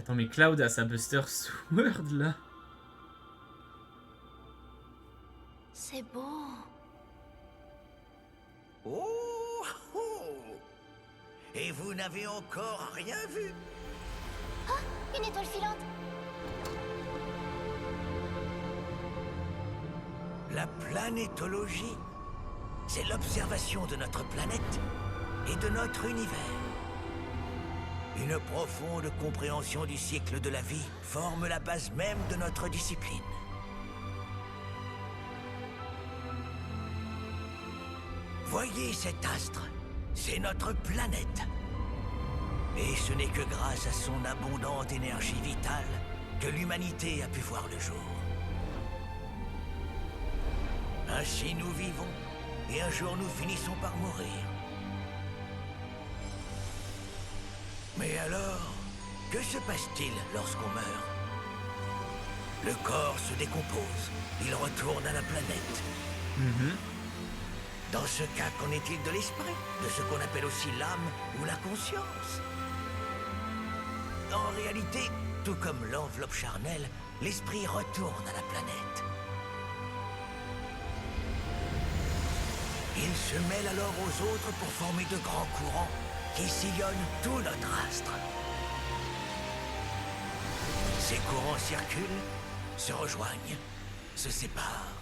Attends, mais Cloud a sa Buster Sword là. C'est beau. Oh, oh. Et vous n'avez encore rien vu? Une étoile filante. La planétologie, c'est l'observation de notre planète et de notre univers. Une profonde compréhension du cycle de la vie forme la base même de notre discipline. Voyez cet astre, c'est notre planète. Et ce n'est que grâce à son abondante énergie vitale que l'humanité a pu voir le jour. Ainsi nous vivons, et un jour nous finissons par mourir. Mais alors, que se passe-t-il lorsqu'on meurt? Le corps se décompose, il retourne à la planète. Dans ce cas, qu'en est-il de l'esprit? De ce qu'on appelle aussi l'âme ou la conscience? En réalité, tout comme l'enveloppe charnelle, l'esprit retourne à la planète. Il se mêle alors aux autres pour former de grands courants qui sillonnent tout notre astre. Ces courants circulent, se rejoignent, se séparent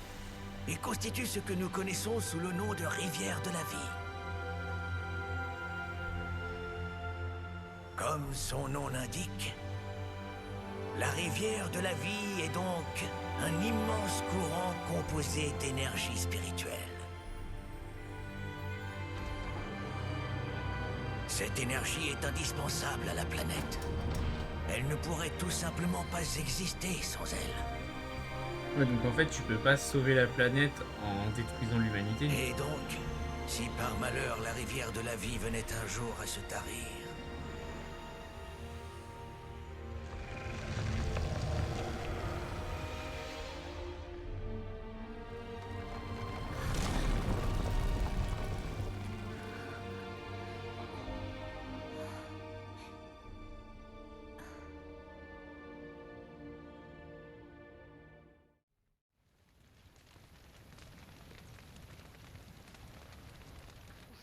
et constituent ce que nous connaissons sous le nom de rivière de la vie. Comme son nom l'indique, la rivière de la vie est donc un immense courant composé d'énergie spirituelle. Cette énergie est indispensable à la planète. Elle ne pourrait tout simplement pas exister sans elle. Ouais, donc en fait, tu peux pas sauver la planète en détruisant l'humanité. Et donc, si par malheur la rivière de la vie venait un jour à se tarir...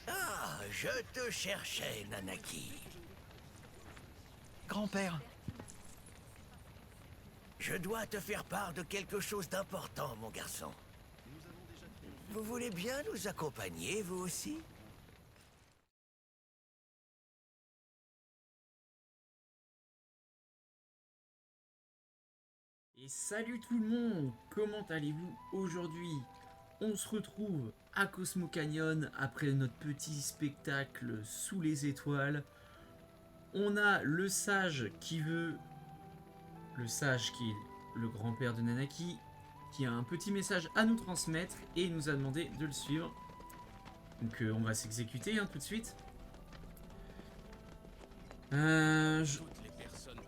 Ah, je te cherchais, Nanaki. Grand-père, Je dois te faire part de quelque chose d'important, mon garçon. Vous voulez bien nous accompagner, vous aussi? Et salut tout le monde, comment allez-vous aujourd'hui? On se retrouve à Cosmo Canyon après notre petit spectacle sous les étoiles. On a le sage qui veut... Le sage qui est le grand-père de Nanaki, qui a un petit message à nous transmettre et il nous a demandé de le suivre. Donc on va s'exécuter tout de suite.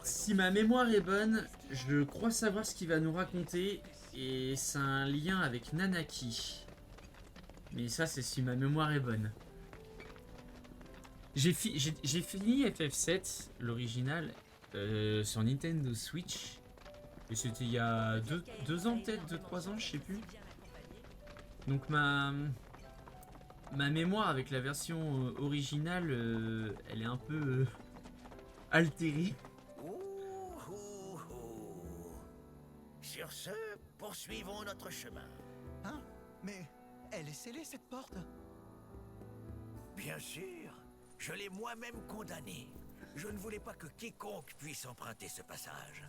Si ma mémoire est bonne, je crois savoir ce qu'il va nous raconter et c'est un lien avec Nanaki. Mais ça, c'est si ma mémoire est bonne. J'ai fini FF7, l'original, sur Nintendo Switch. Et c'était il y a 2 ans peut-être, 2-3 ans, je sais plus. Donc ma mémoire avec la version originale, elle est un peu altérée. Sur ce, poursuivons notre chemin. hein? Mais elle est scellée cette porte? Bien sûr, je l'ai moi-même condamné. Je ne voulais pas que quiconque puisse emprunter ce passage.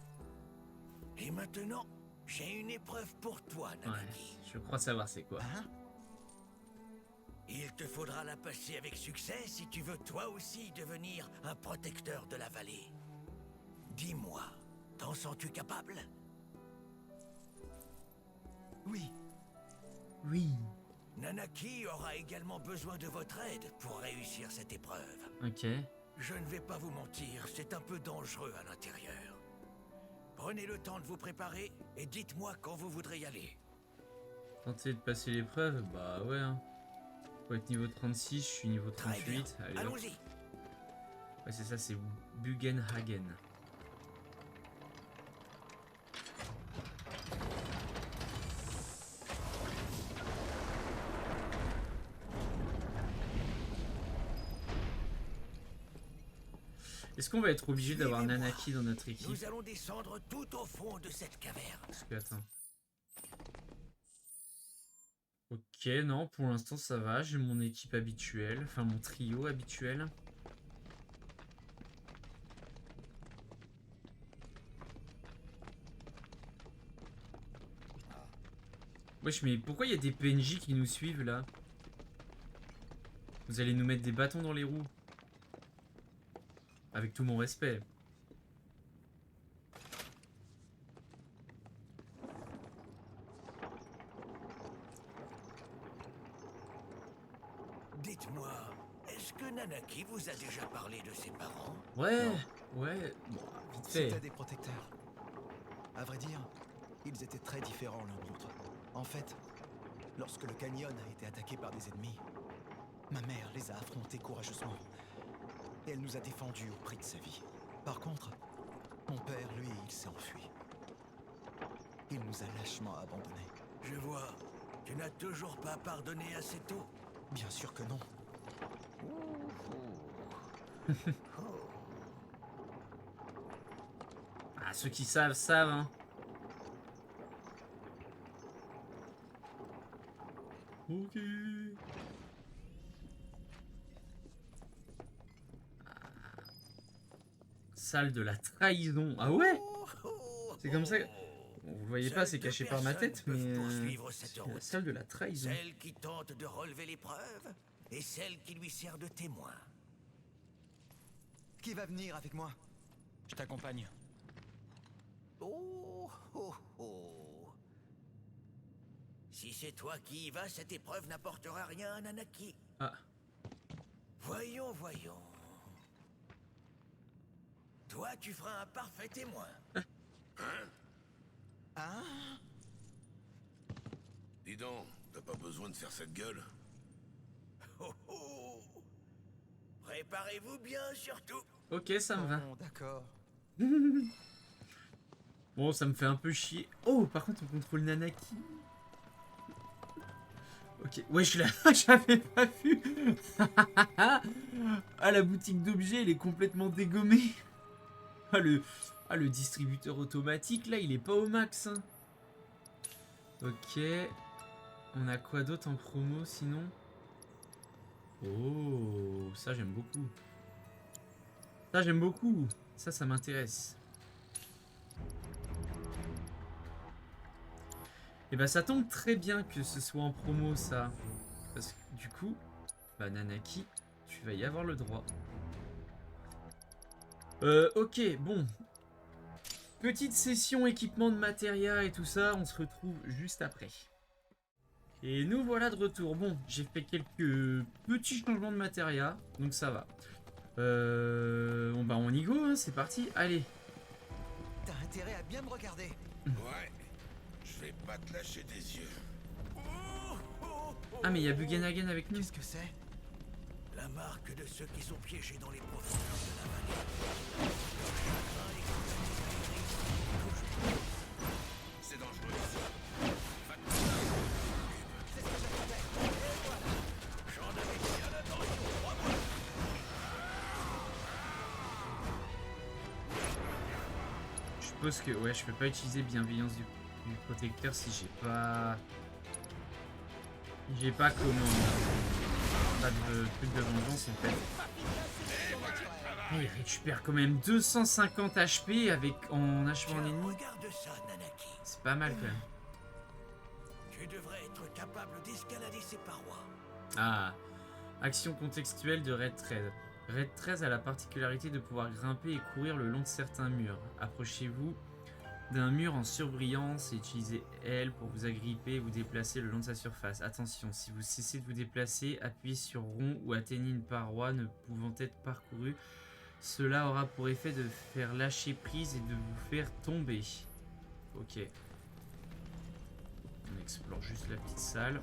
Et maintenant, j'ai une épreuve pour toi, Ouais, Nanaki. je crois savoir c'est quoi. Hein? Il te faudra la passer avec succès si tu veux toi aussi devenir un protecteur de la vallée. Dis-moi, t'en sens-tu capable? Oui, Oui. Nanaki aura également besoin de votre aide pour réussir cette épreuve. Ok. Je ne vais pas vous mentir, c'est un peu dangereux à l'intérieur. Prenez le temps de vous préparer et dites-moi quand vous voudrez y aller. Tenter de passer l'épreuve, bah ouais. Faut être niveau 36, je suis niveau Très bien, 38. Allez, hop. allons-y. Ouais, c'est ça, c'est Bugenhagen. Est-ce qu'on va être obligé d'avoir Suivez-moi. Nanaki dans notre équipe? Nous allons descendre tout au fond de cette caverne. Parce que, attends. Ok, non, pour l'instant ça va. J'ai mon équipe habituelle, enfin mon trio habituel. Wesh, mais pourquoi il y a des PNJ qui nous suivent là? Vous allez nous mettre des bâtons dans les roues. Avec tout mon respect. Dites-moi, est-ce que Nanaki vous a déjà parlé de ses parents? Ouais, ouais, bon, vite fait. C'était des protecteurs. À vrai dire, ils étaient très différents l'un de l'autre. En fait, lorsque le canyon a été attaqué par des ennemis, ma mère les a affrontés courageusement. Et elle nous a défendus au prix de sa vie. Par contre, mon père, lui, il s'est enfui. Il nous a lâchement abandonnés. Je vois. Tu n'as toujours pas pardonné assez tôt. Bien sûr que non. Ah, ceux qui savent, savent, hein. Ok. Salle de la trahison. Ah ouais? C'est comme ça que... Bon, vous le voyez pas, c'est caché par ma tête, mais... c'est la salle de la trahison. Celle qui tente de relever l'épreuve et celle qui lui sert de témoin. Qui va venir avec moi? Je t'accompagne. Oh, oh, oh. Si c'est toi qui y vas, cette épreuve n'apportera rien à Nanaki. Ah. Voyons, voyons. Toi, tu feras un parfait témoin. Hein? Dis donc, t'as pas besoin de faire cette gueule? Oh, oh. Préparez-vous bien, surtout. Ok, ça me va. Bon, d'accord. Bon, ça me fait un peu chier. Oh, par contre, on contrôle Nanaki. Ok, ouais, j'avais pas vu. Ah, la boutique d'objets, elle est complètement dégommée. Ah, le distributeur automatique, là, il est pas au max. Hein. Ok. On a quoi d'autre en promo, sinon? Oh, ça, j'aime beaucoup. Ça, j'aime beaucoup. Ça m'intéresse. Et bah, ça tombe très bien que ce soit en promo, ça. Parce que, du coup, bah, Nanaki, tu vas y avoir le droit. Ok, bon. Petite session équipement de matéria et tout ça, on se retrouve juste après. Et nous voilà de retour. Bon, j'ai fait quelques petits changements de matéria, donc ça va. Bon bah on y go, hein, c'est parti, allez. T'as intérêt à bien me regarder. Ouais, je vais pas te lâcher des yeux. Ah mais il y a Bugenhagen avec nous. Qu'est-ce que c'est? La marque de ceux qui sont piégés dans les profondeurs de la vallée. C'est dangereux ici. J'en avais bien attendu, crois-moi. Je suppose que ouais, je peux pas utiliser bienveillance du protecteur si j'ai pas comment. Pas de truc de vengeance en fait. Oh, il récupère quand même 250 HP avec en achevant un ennemi. Regarde ça, Nanaki. C'est pas mal quand même. Tu devrais être capable d'escalader ces parois. Ah, action contextuelle de Red 13. Red 13 a la particularité de pouvoir grimper et courir le long de certains murs. Approchez-vous d'un mur en surbrillance et utilisez L pour vous agripper et vous déplacer le long de sa surface. Attention, si vous cessez de vous déplacer, appuyez sur rond ou atteignez une paroi ne pouvant être parcourue. Cela aura pour effet de faire lâcher prise et de vous faire tomber. Ok. On explore juste la petite salle.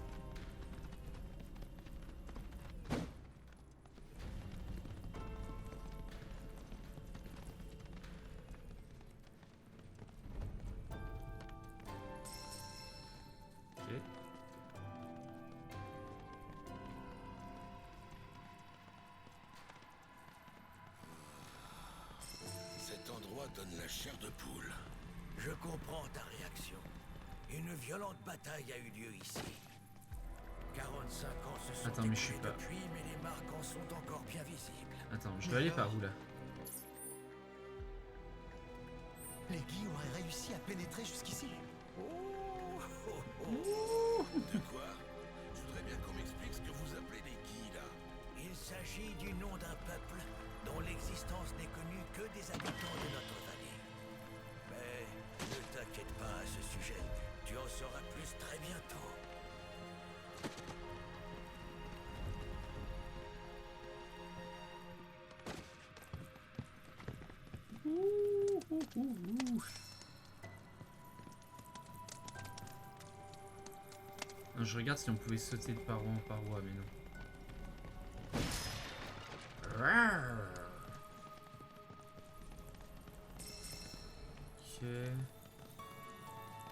Ok. froid donne la chair de poule. Je comprends ta réaction. Une violente bataille a eu lieu ici. 45 ans se sont Attends, mais je suis écoulés pas... depuis, mais les marques en sont encore bien visibles. Attends, je dois aller par où là? Les Guy auraient réussi à pénétrer jusqu'ici. De quoi? Je voudrais bien qu'on m'explique ce que vous appelez les Guy, là. Il s'agit du nom d'un peuple dont l'existence n'est connue que des habitants de notre vallée. Mais ne t'inquiète pas à ce sujet, tu en sauras plus très bientôt. Non, je regarde si on pouvait sauter de paroi en paroi, mais non. Ok.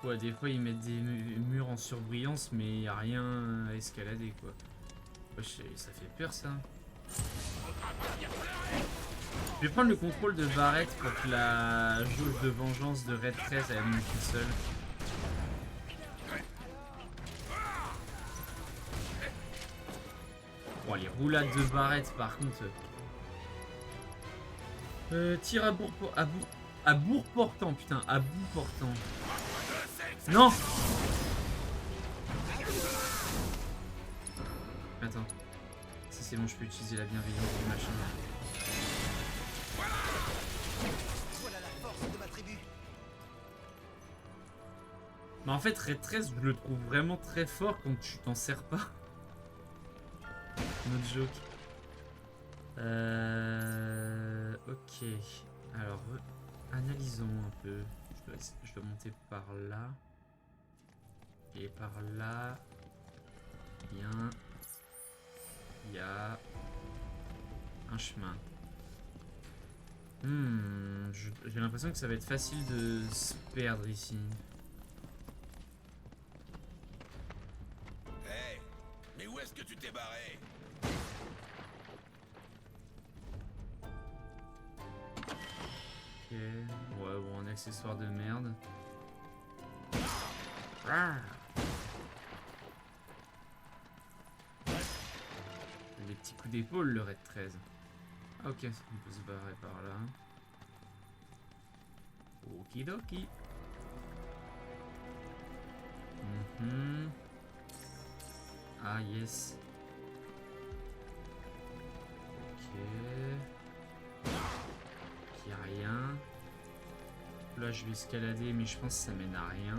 Ouais, des fois ils mettent des murs en surbrillance, mais y a rien à escalader quoi. Ouais, ça fait peur ça. Je vais prendre le contrôle de Barrett pour que la jauge de vengeance de Red 13 elle monte toute seule. Bon, les roulades de Barrett par contre. Tir à bout portant, putain, à bout portant. Non! Attends. Si c'est bon, je peux utiliser la bienveillance du machin. Voilà la force de ma tribu. Mais en fait, Red 13, je le trouve vraiment très fort quand tu t'en sers pas. Notre joke. Ok. Alors, analysons un peu. Je dois monter par là. Et par là. Bien. Il y a un chemin. J'ai l'impression que ça va être facile de se perdre ici. Hey, mais où est-ce que tu t'es barré? Ok. Ouais, bon, un accessoire de merde. Ah. Des petits coups d'épaule, le Red 13. Ah, ok, on peut se barrer par là. Okidoki. Ah, yes. Ok. Il n'y a rien. Là, je vais escalader, mais je pense que ça mène à rien.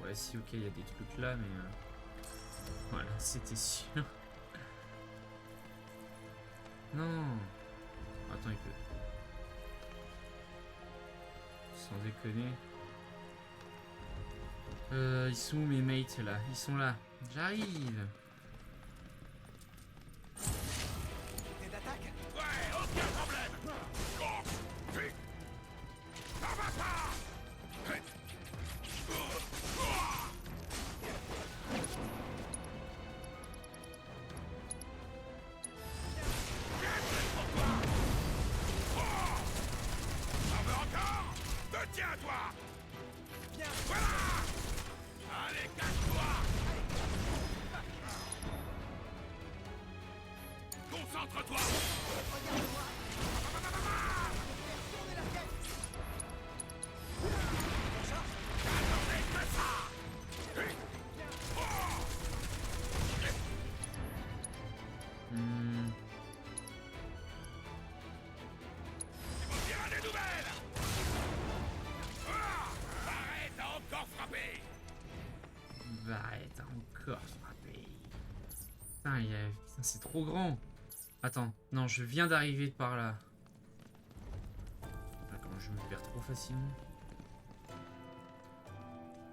Ouais, si, ok, il y a des trucs là, mais... Voilà, c'était sûr. Non. Attends, il peut... Sans déconner. Ils sont où mes mates là? Ils sont là. J'arrive. T'es d'attaque? Ouais, aucun problème. Oh, vite. Tiens-toi! Viens! Voilà! Allez, cache-toi! Concentre-toi! Regarde-moi! Tournez la tête! Attendez que ça! Bien des nouvelles! Barrett a encore frappé! Barrett a encore frappé. Putain, putain, c'est trop grand. Attends, non, je viens d'arriver par là. Attends, je me perds trop facilement.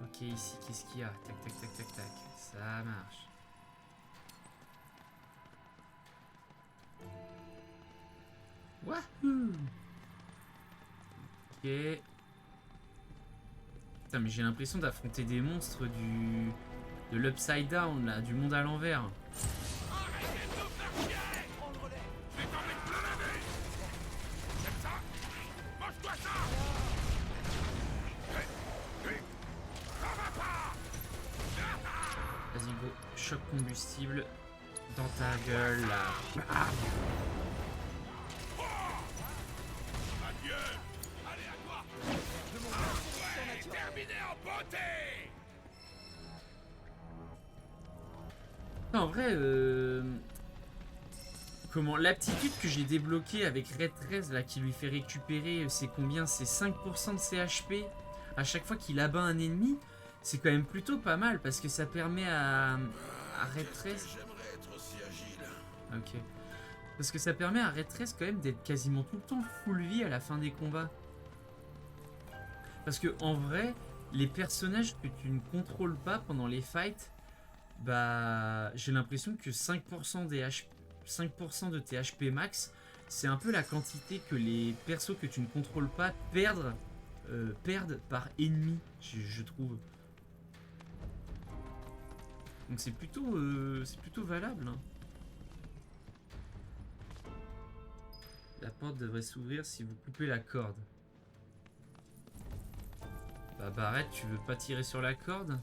Ok, ici, qu'est-ce qu'il y a? Tac, tac, tac, tac, tac. Ça marche. Wouhou! Ok. Putain, mais j'ai l'impression d'affronter des monstres de l'Upside Down, là, du monde à l'envers. Arrêtez de me faire chier! Prends le relais! Je vais t'en mettre plein la vue! J'aime ça! Mange-toi ça! Vas-y, go. Choc combustible. Dans ta gueule, là. Ah. Adieu. Allez, à toi. Ouais, terminé en beauté. Non, en vrai, comment l'aptitude que j'ai débloquée avec Red 13 là, qui lui fait récupérer, c'est combien? C'est 5% de ses HP à chaque fois qu'il abat un ennemi. C'est quand même plutôt pas mal parce que ça permet à Red 13. J'aimerais être aussi agile. Ok. Parce que ça permet à Red 13 quand même d'être quasiment tout le temps full vie à la fin des combats. Parce que en vrai, les personnages que tu ne contrôles pas pendant les fights, bah j'ai l'impression que 5% de tes HP max, c'est un peu la quantité que les persos que tu ne contrôles pas perdent par ennemi, je trouve. Donc c'est plutôt valable. Hein. La porte devrait s'ouvrir si vous coupez la corde. Bah Barrett, tu veux pas tirer sur la corde?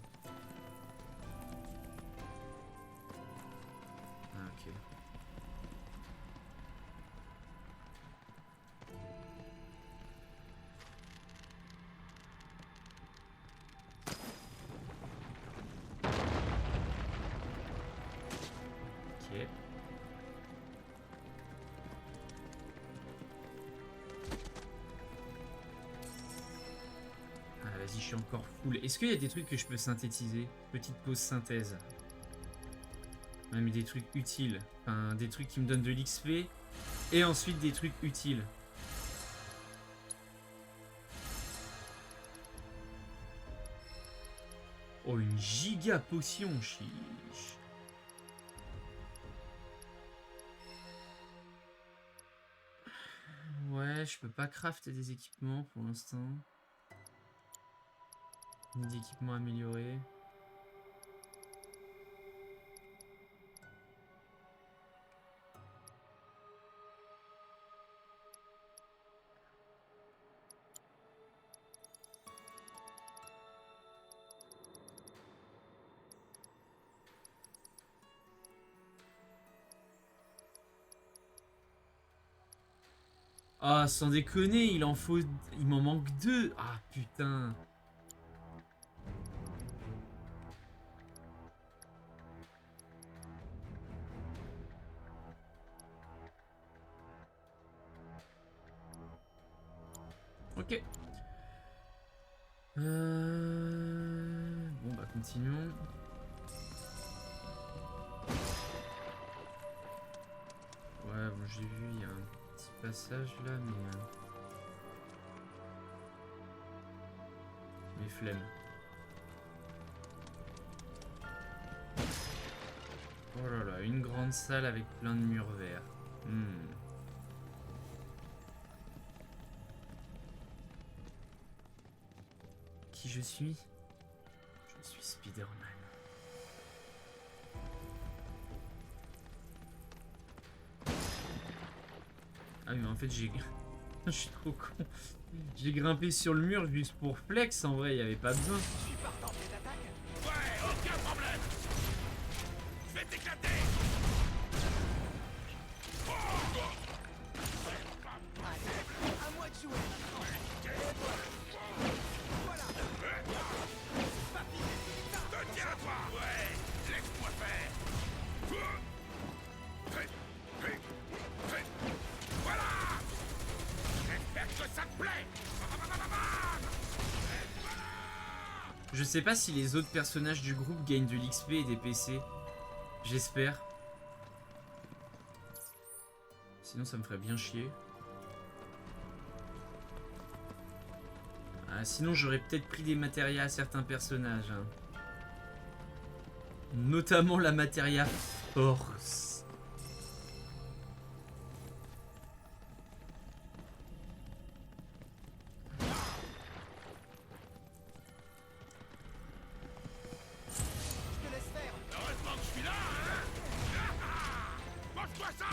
Ah, ok. Ok. Ah, vas-y, je suis encore full. Est-ce qu'il y a des trucs que je peux synthétiser? Petite pause synthèse. Même des trucs utiles. Enfin, des trucs qui me donnent de l'XP. Et ensuite des trucs utiles. Oh, une giga potion, chiche. Ouais, je peux pas crafter des équipements pour l'instant. Ni d'équipements améliorés. Ah, sans déconner, il m'en manque 2. Ah, putain. Ok. Bon, bah, continuons. Ouais, bon, j'ai vu, il y a un petit passage là, mais flemme. Oh là là, une grande salle avec plein de murs verts. Qui je suis? Je suis Spider-Man. Ah mais en fait j'ai... Je suis trop con. J'ai grimpé sur le mur juste pour flex, en vrai, il n'y avait pas besoin. Je suis partant d'attaque. Ouais, aucun problème. Je vais t'éclater. À moi de jouer. Te tiens à toi. Ouais, laisse-moi faire. Voilà. J'espère que ça te plaît. Je sais pas si les autres personnages du groupe gagnent de l'XP et des PC. J'espère. Sinon ça me ferait bien chier. Ah, sinon j'aurais peut-être pris des matérias à certains personnages. Hein. Notamment la matéria force. Je te laisse faire. Heureusement que je suis là, hein. Mange-toi ça.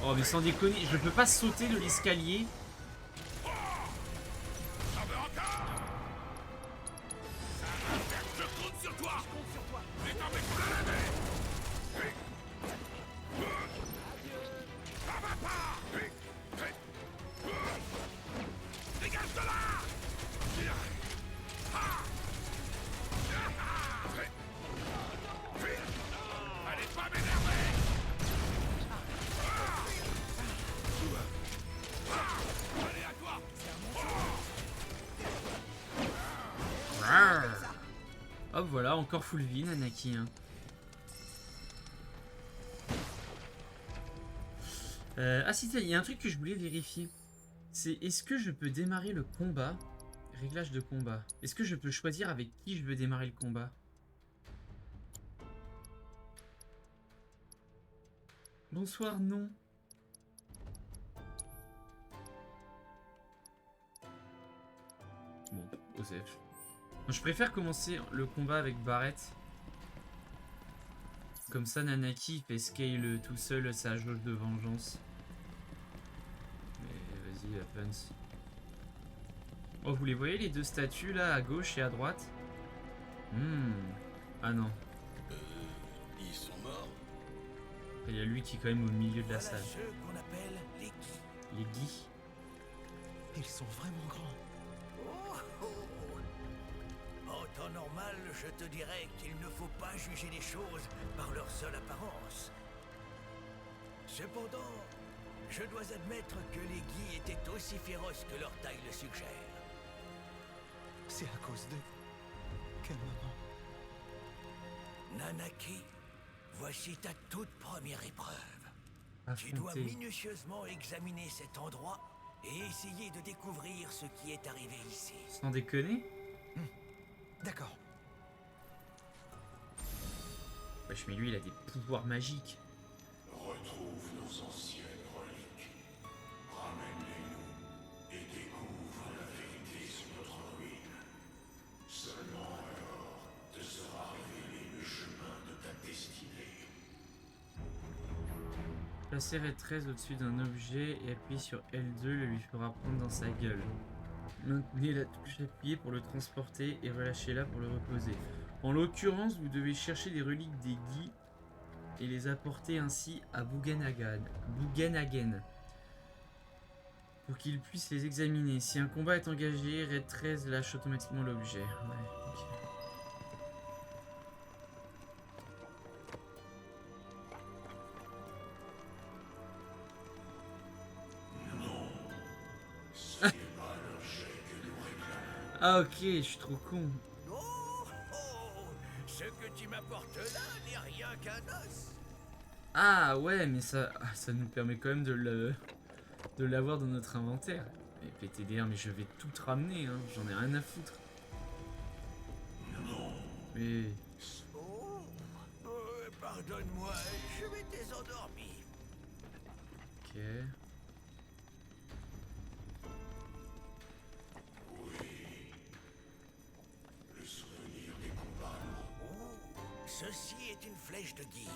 Oh mais sans déconner, je peux pas sauter de l'escalier. T'en veux encore? Ça va faire Hop, voilà, encore full vie, Nanaki. Hein. Ah si, il y a un truc que je voulais vérifier. C'est est-ce que je peux démarrer le combat? Réglage de combat. Est-ce que je peux choisir avec qui je veux démarrer le combat? Bonsoir, non. Bon, Osef. Je préfère commencer le combat avec Barrett. Comme ça, Nanaki fait scale tout seul sa jauge de vengeance. Mais vas-y, Happens. Oh, vous les voyez les deux statues là, à gauche et à droite? Ah non. Ils sont morts. Il y a lui qui est quand même au milieu de la Voilà salle. ceux qu'on appelle les Guis. Les Guis. Ils sont vraiment grands. En temps normal, je te dirais qu'il ne faut pas juger les choses par leur seule apparence. Cependant, je dois admettre que les Guis étaient aussi féroces que leur taille le suggère. C'est à cause d'eux. Quel moment. Nanaki, voici ta toute première épreuve. Tu dois Affronter. minutieusement examiner cet endroit et essayer de découvrir ce qui est arrivé ici. Sans déconner? D'accord. Wesh, mais lui il a des pouvoirs magiques. Retrouve nos anciennes reliques. Ramène-les-nous et découvre la vérité sur notre ruine. Seulement alors te sera révélé le chemin de ta destinée. Placez RED 13 au-dessus d'un objet et appuyez sur L2 le lui fera prendre dans sa gueule. Maintenez la touche appuyée pour le transporter et relâchez-la pour le reposer. En l'occurrence, vous devez chercher des reliques des Guis et les apporter ainsi à Bugenhagen pour qu'il puisse les examiner. Si un combat est engagé, RED 13 lâche automatiquement l'objet. Ouais, ok. Ah ok, je suis trop con. Oh, ce que tu m'apportes là n'est rien qu'un os. Ah ouais, mais ça nous permet quand même de l'avoir dans notre inventaire. Mais PTDR, mais je vais tout te ramener, hein. J'en ai rien à foutre. Mais Oh, pardonne-moi, je m'étais endormi. ok. Ceci est une flèche de Guy.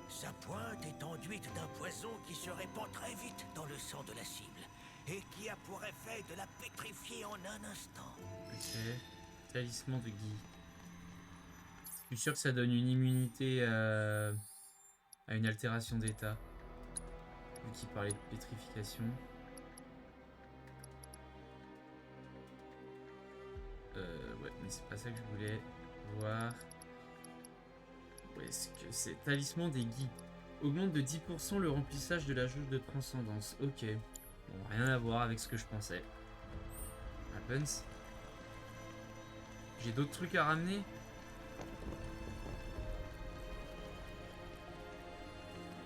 Sa pointe est enduite d'un poison qui se répand très vite dans le sang de la cible et qui a pour effet de la pétrifier en un instant. Ok. Talisman de Guy. Je suis sûr que ça donne une immunité à une altération d'état. Vu qu'il parlait de pétrification. Ouais, mais c'est pas ça que je voulais voir. Où est-ce que c'est? Talisman des Guis. Augmente de 10% le remplissage de la jauge de transcendance. Ok. Bon, rien à voir avec ce que je pensais. Happens. J'ai d'autres trucs à ramener?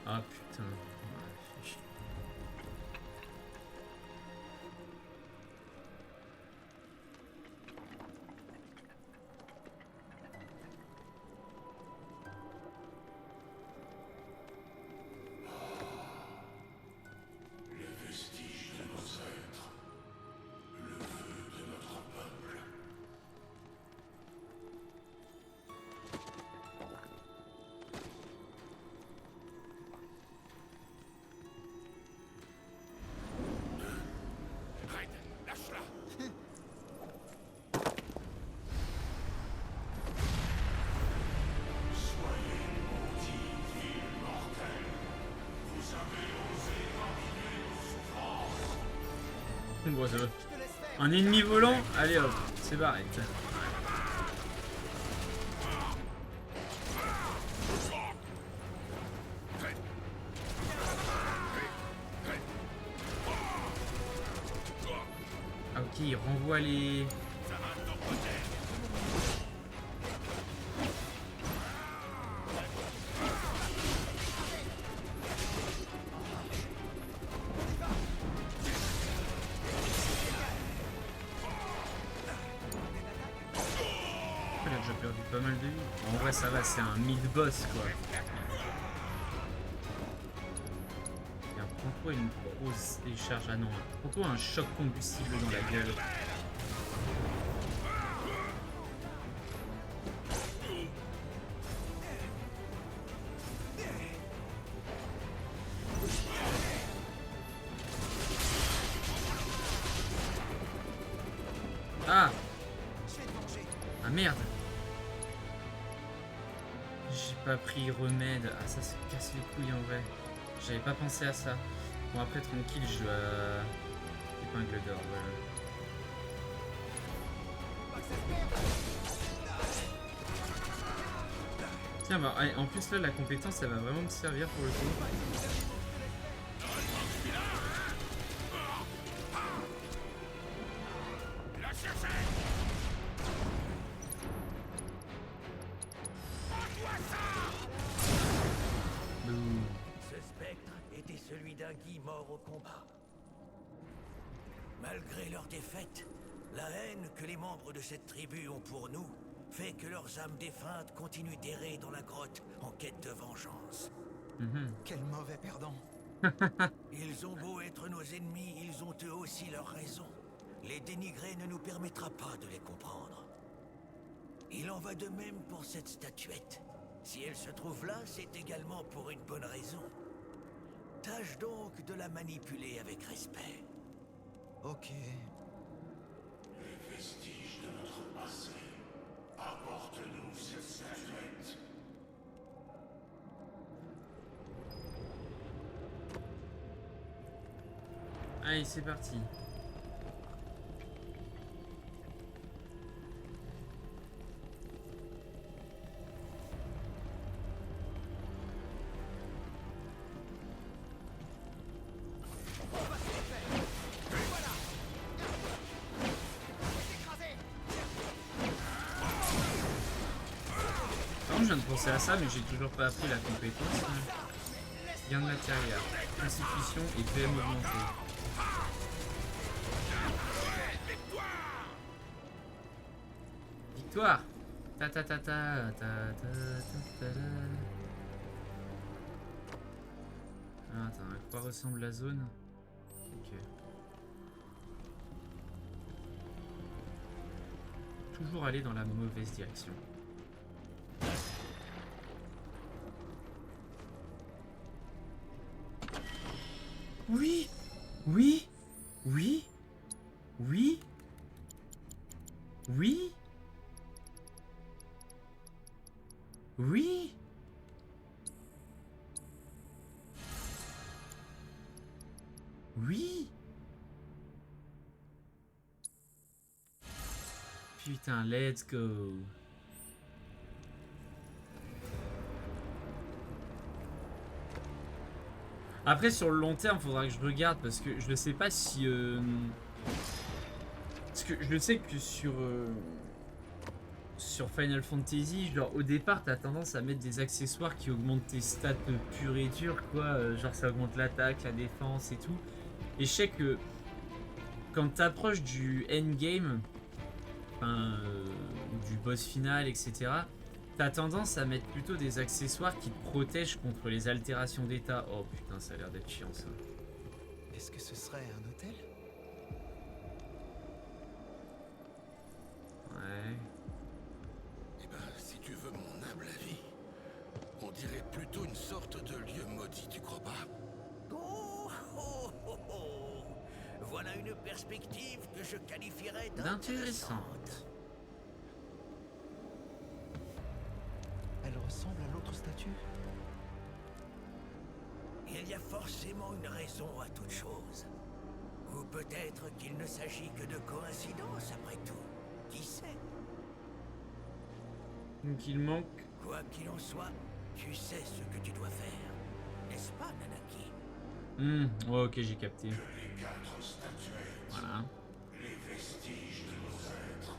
Ah putain. Ouais, fait chier. Les vestiges de nos êtres. Le vœu de notre peuple. Red, lâche-la. Soyez maudits, ville mortelle. Vous avez osé continuer nos souffrances. Bon, ça va. Un ennemi volant? Allez hop, c'est barré. Ah ok, il renvoie les... perdu pas mal de vie. En vrai, ça va, c'est un mid-boss, quoi. Tiens, prends-toi une grosse décharge. Ah non, prends-toi un choc combustible dans la gueule. Ah! Ah merde! J'ai pas pris remède. Ah, ça se casse les couilles en vrai. J'avais pas pensé à ça. Bon, après, tranquille, je dois. Épingle d'or, voilà. Tiens, bah, allez, en plus, là, la compétence, ça va vraiment me servir pour le coup. Boum. Ce spectre était celui d'un Guy mort au combat. Malgré leur défaite, la haine que les membres de cette tribu ont pour nous fait que leurs âmes défuntes continuent d'errer dans la grotte en quête de vengeance. Mhm. Quel mauvais perdant. Ils ont beau être nos ennemis, ils ont eux aussi leurs raisons. Les dénigrer ne nous permettra pas de les comprendre. Il en va de même pour cette statuette. Si elle se trouve là, c'est également pour une bonne raison. Tâche donc de la manipuler avec respect. Ok. Les vestiges de notre passé. Apporte-nous cette statuette. Allez, c'est parti. Par contre, je viens de penser à ça, mais j'ai toujours pas appris la compétence. Gain de matériel, constitution et PM augmenté. Victoire! Ta ta ta ta ta ta ta ta ta. Ah, attends, à quoi ressemble la zone? Ok. Toujours aller dans la mauvaise direction. Oui! Oui! Oui! Oui! Oui! Oui! Oui! Putain, let's go! Après, sur le long terme, faudra que je regarde parce que je ne sais pas si. Parce que je le sais que sur Final Fantasy, genre au départ, t'as tendance à mettre des accessoires qui augmentent tes stats pures et dures, quoi. Genre ça augmente l'attaque, la défense et tout. Et je sais que quand t'approches du endgame, enfin, du boss final, etc., t'as tendance à mettre plutôt des accessoires qui te protègent contre les altérations d'état. Oh putain, ça a l'air d'être chiant ça. Est-ce que ce serait un hôtel? Ouais. Eh ben, si tu veux mon humble avis, on dirait plutôt une sorte de lieu maudit, tu crois pas? Oh, oh, oh, oh. Voilà une perspective que je qualifierais D'intéressante. d'intéressante. Elle ressemble à l'autre statue? Il y a forcément une raison à toute chose. Ou peut-être qu'il ne s'agit que de coïncidence après tout. Qui sait? Donc il manque. Quoi qu'il en soit, tu sais ce que tu dois faire. N'est-ce pas, Nanaki? Ouais, ok, j'ai capté. Les 4 statuettes, Voilà. les vestiges de nos êtres,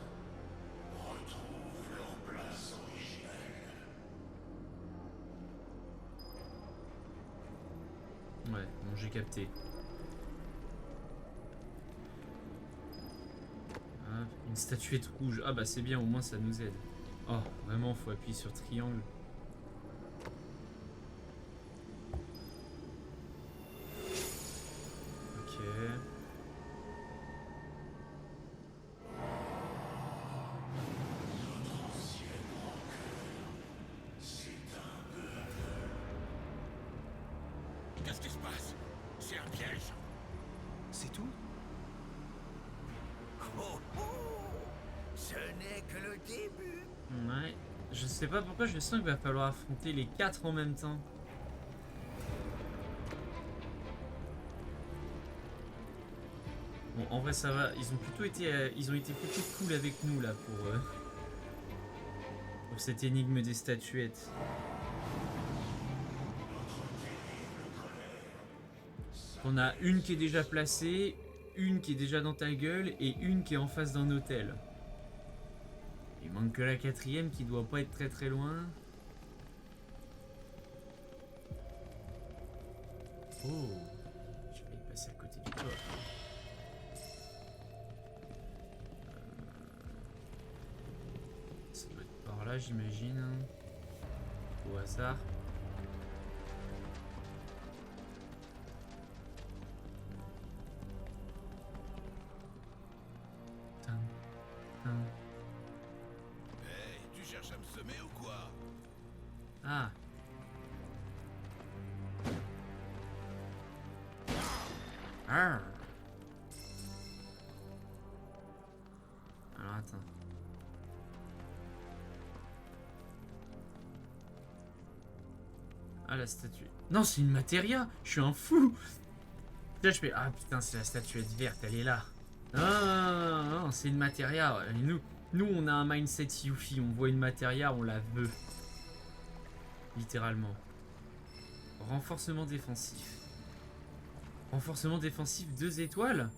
retrouvent leur place originelle. Ouais, bon, j'ai capté. Ah, une statuette rouge. Ah bah c'est bien, au moins ça nous aide. Oh, vraiment, faut appuyer sur triangle. Ok. Qu'est-ce qui se passe? C'est un piège? C'est tout? Oh, oh, ce n'est que le début. Ouais. Je sais pas pourquoi je sens qu'il va falloir affronter les 4 en même temps. Bon, en vrai ça va. Ils ont été plutôt cool avec nous là pour cette énigme des statuettes. On a une qui est déjà placée, une qui est déjà dans ta gueule et une qui est en face d'un hôtel. Il manque que la 4e qui doit pas être très très loin. Oh, je vais passer à côté du coffre. Ça doit être par là, j'imagine. Au hasard. Hey, tu cherches à me semer ou quoi? Ah. Ah. Alors attends. Ah la statue. Non, c'est une matéria. Je suis un fou. Là je fais ah putain c'est la statuette verte, elle est là. Non, non, non, non, c'est une matéria. Et nous on a un mindset Yuffie. On voit une matéria, on la veut. Littéralement. Renforcement défensif. Renforcement défensif 2 étoiles.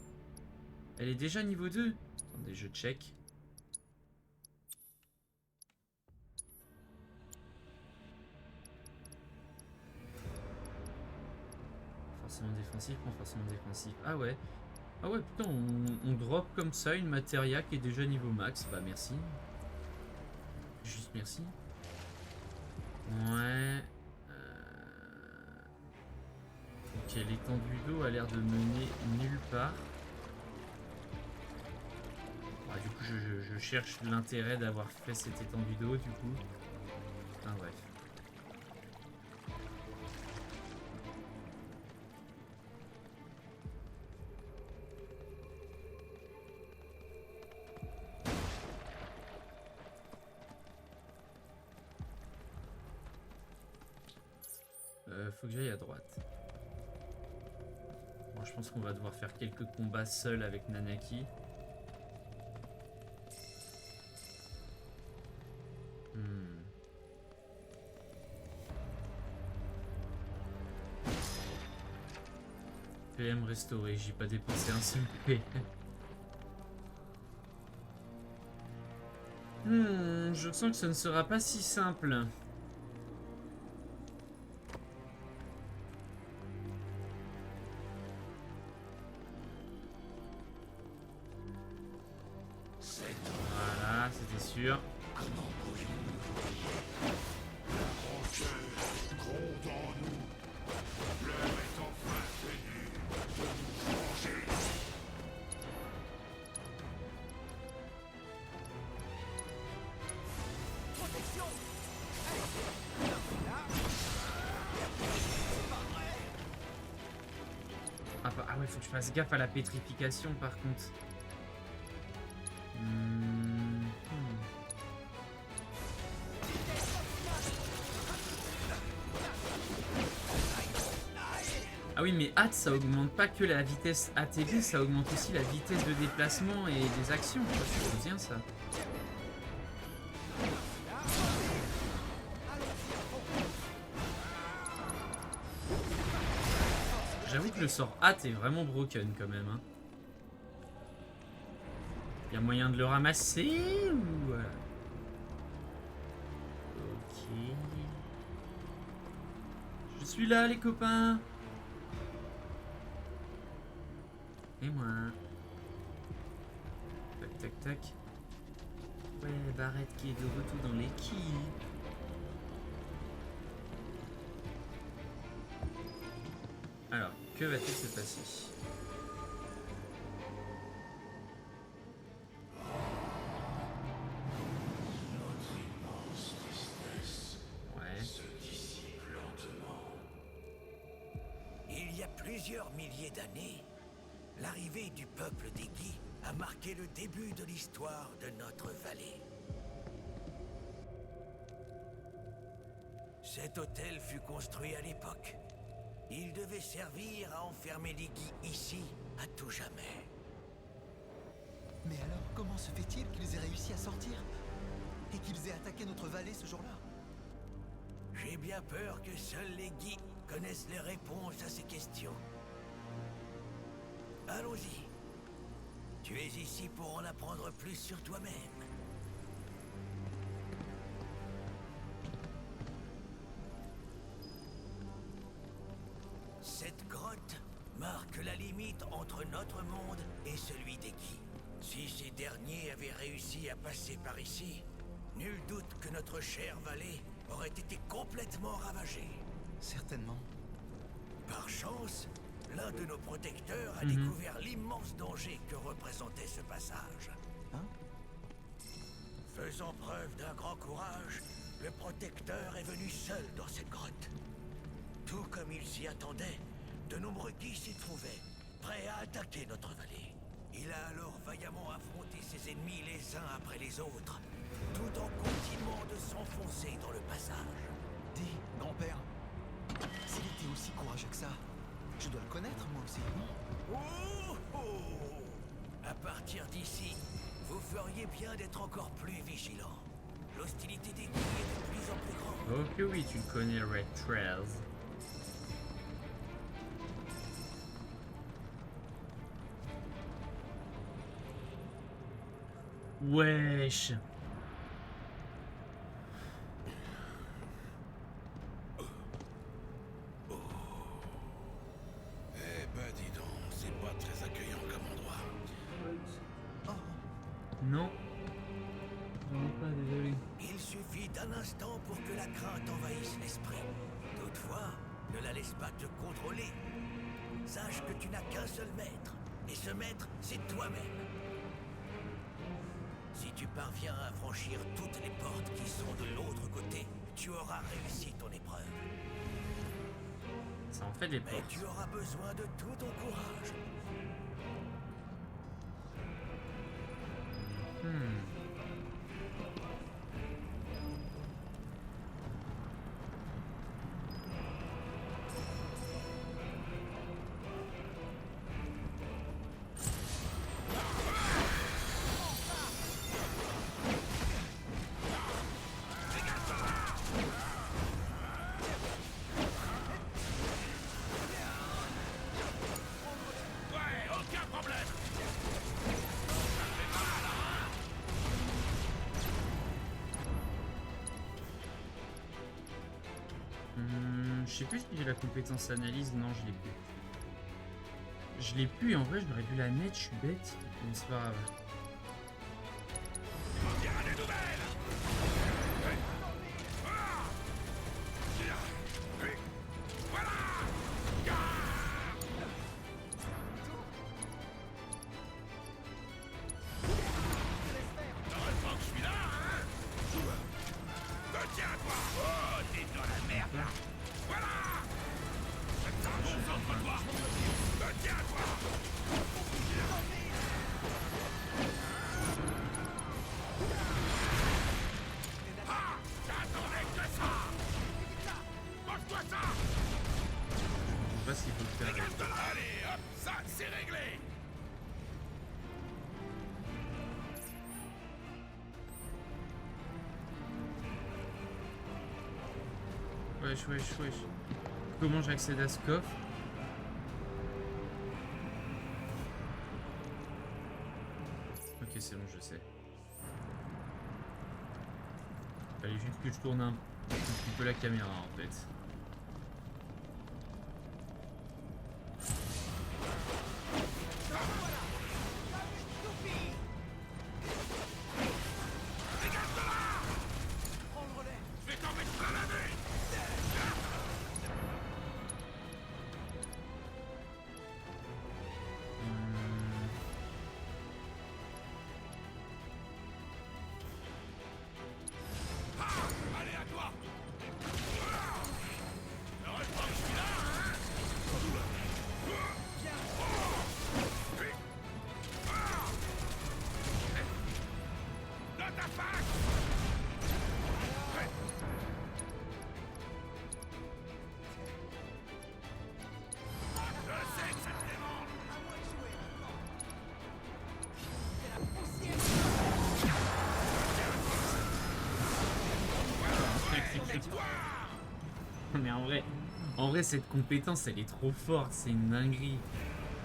Elle est déjà niveau 2. Attendez, je check. Renforcement défensif, renforcement défensif. Ah ouais. Ah ouais, putain, on drop comme ça une matéria qui est déjà niveau max. Bah merci. Juste merci. Ouais. Ok, l'étendue d'eau a l'air de mener nulle part. Ah, du coup, je cherche l'intérêt d'avoir fait cette étendue d'eau, du coup. Ah, bref. Faut que j'aille à droite. Bon, je pense qu'on va devoir faire quelques combats seuls avec Nanaki. PM restauré, j'ai pas dépensé un seul P. Je sens que ce ne sera pas si simple. Voilà, c'était sûr. Ah ouais, faut que je fasse gaffe à la pétrification par contre. Ah oui, mais hâte, ça augmente pas que la vitesse ATB, ça augmente aussi la vitesse de déplacement et des actions. C'est bien ça. J'avoue que le sort hâte est vraiment broken quand même. Hein. Y a moyen de le ramasser ou... Ok. Je suis là les copains. Et moi. Tac tac tac. Ouais, Barrett qui est de retour dans l'équipe. Alors, que va-t-il se passer? Ouais. Il y a plusieurs milliers d'années, l'arrivée du peuple des Guis a marqué le début de l'histoire de notre vallée. Cet hôtel fut construit à l'époque. Il devait servir à enfermer les Guis ici à tout jamais. Mais alors, comment se fait-il qu'ils aient réussi à sortir? Et qu'ils aient attaqué notre vallée ce jour-là? J'ai bien peur que seuls les Guis connaissent les réponses à ces questions. Allons-y. Tu es ici pour en apprendre plus sur toi-même. Cette grotte marque la limite entre notre monde et celui des Guis. Si ces derniers avaient réussi à passer par ici, nul doute que notre chère vallée aurait été complètement ravagée. Certainement. Par chance, l'un de nos protecteurs a découvert l'immense danger que représentait ce passage. Hein? Faisant preuve d'un grand courage, le protecteur est venu seul dans cette grotte. Tout comme il s'y attendait, de nombreux Guis s'y trouvaient, prêts à attaquer notre vallée. Il a alors vaillamment affronté ses ennemis les uns après les autres, tout en continuant de s'enfoncer dans le passage. Dis, grand-père, s'il était aussi courageux que ça, je dois le connaître moi aussi, non? Oh, oh. À partir d'ici, vous feriez bien d'être encore plus vigilant. L'hostilité des Guis est de plus en plus grande. Oh que oui, tu le connais, Red Trails. Wesh. Eh ben dis donc, c'est pas très accueillant comme endroit. Non. J'en ai pas, désolé. Il suffit d'un instant pour que la crainte envahisse l'esprit. Toutefois, ne la laisse pas te contrôler. Sache que tu n'as qu'un seul maître. Et ce maître, c'est toi-même. Si tu parviens à franchir toutes les portes qui sont de l'autre côté, tu auras réussi ton épreuve. Ça en fait des Mais portes. tu auras besoin de tout ton courage. Ouais, aucun problème. Je sais plus si j'ai la compétence analyse. Non, je l'ai plus. Je l'ai plus et en vrai, j'aurais dû la mettre. Je suis bête. Mais c'est pas grave. On dira des nouvelles. Voilà. Heureusement que je suis là, hein. Tiens à toi. Oh, t'es dans la merde là. Voilà. Je t'enfonce entre toi. Tiens à toi. Ah, j'attendais que ça. Mange-toi ça. Je sais pas s'il faut le faire. Regarde là. Allez, hop, ça, c'est réglé. Wesh, wesh, wesh. Comment j'accède à ce coffre? Ok, c'est bon, je sais. Fallait juste que je tourne un petit peu la caméra en fait. Mais en vrai, cette compétence, elle est trop forte, c'est une dinguerie.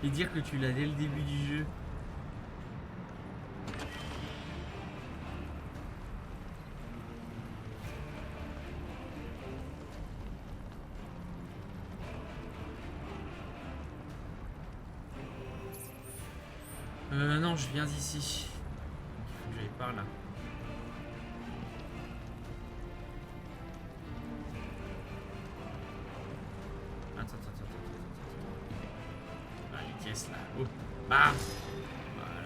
Et dire que tu l'as dès le début du jeu. Non, je viens d'ici. Il faut que j'aille par là. Attends. Ah, les caisses là. Oh, bam. Voilà.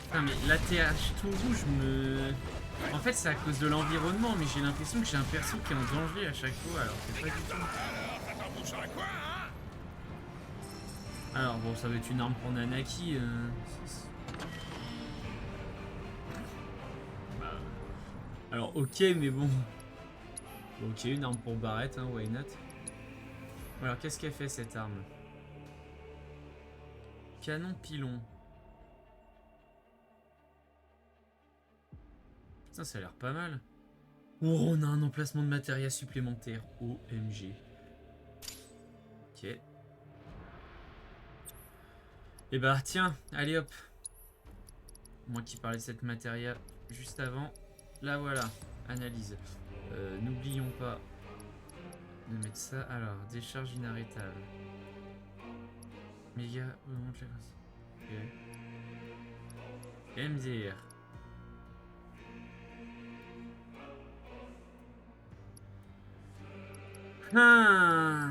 Putain, mais l'ATH tout rouge me... En fait, c'est à cause de l'environnement, mais j'ai l'impression que j'ai un perso qui est en danger à chaque fois, alors c'est pas du tout. Alors bon, ça va être une arme pour Nanaki. Bah, alors ok, mais bon. Ok, une arme pour Barrett, hein, why not. Alors qu'est-ce qu'elle fait cette arme? Canon pilon. Putain, ça a l'air pas mal. Oh, on a un emplacement de matériel supplémentaire. OMG. Ok. Et bah tiens, allez hop. Moi qui parlais de cette matériel juste avant. Là voilà, analyse. N'oublions pas de mettre ça. Alors, décharge inarrêtable. Méga augmente la grâce. Ok. MDR. Ah.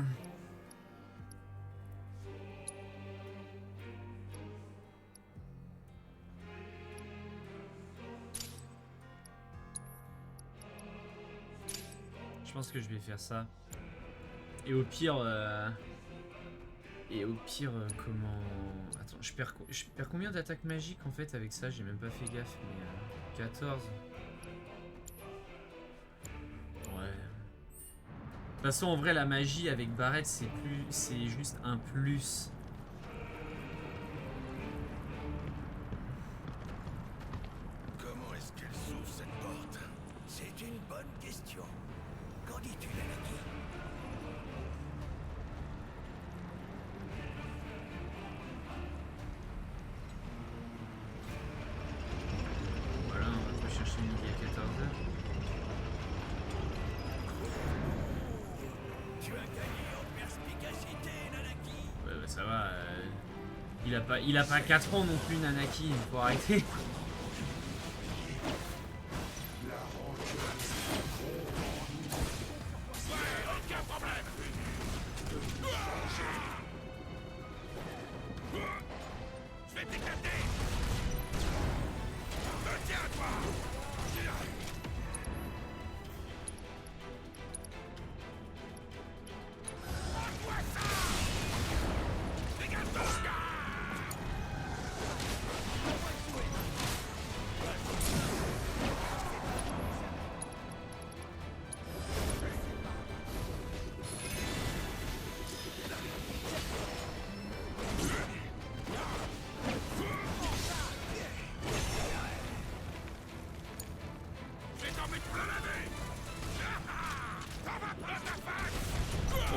Je pense que je vais faire ça. Et au pire, comment... Attends, je perds combien d'attaques magiques en fait avec ça? J'ai même pas fait gaffe, mais 14. Ouais. De toute façon, en vrai, la magie avec Barrett, c'est juste un plus. Comment est-ce qu'elle s'ouvre cette porte? C'est une bonne question. Qu'en dis-tu, Nanaki? Voilà, on va pas chercher midi à 14h. Tu as gagné en perspicacité, Nanaki. Ouais, bah ça va. Il a pas 4 ans non plus, Nanaki. Faut arrêter.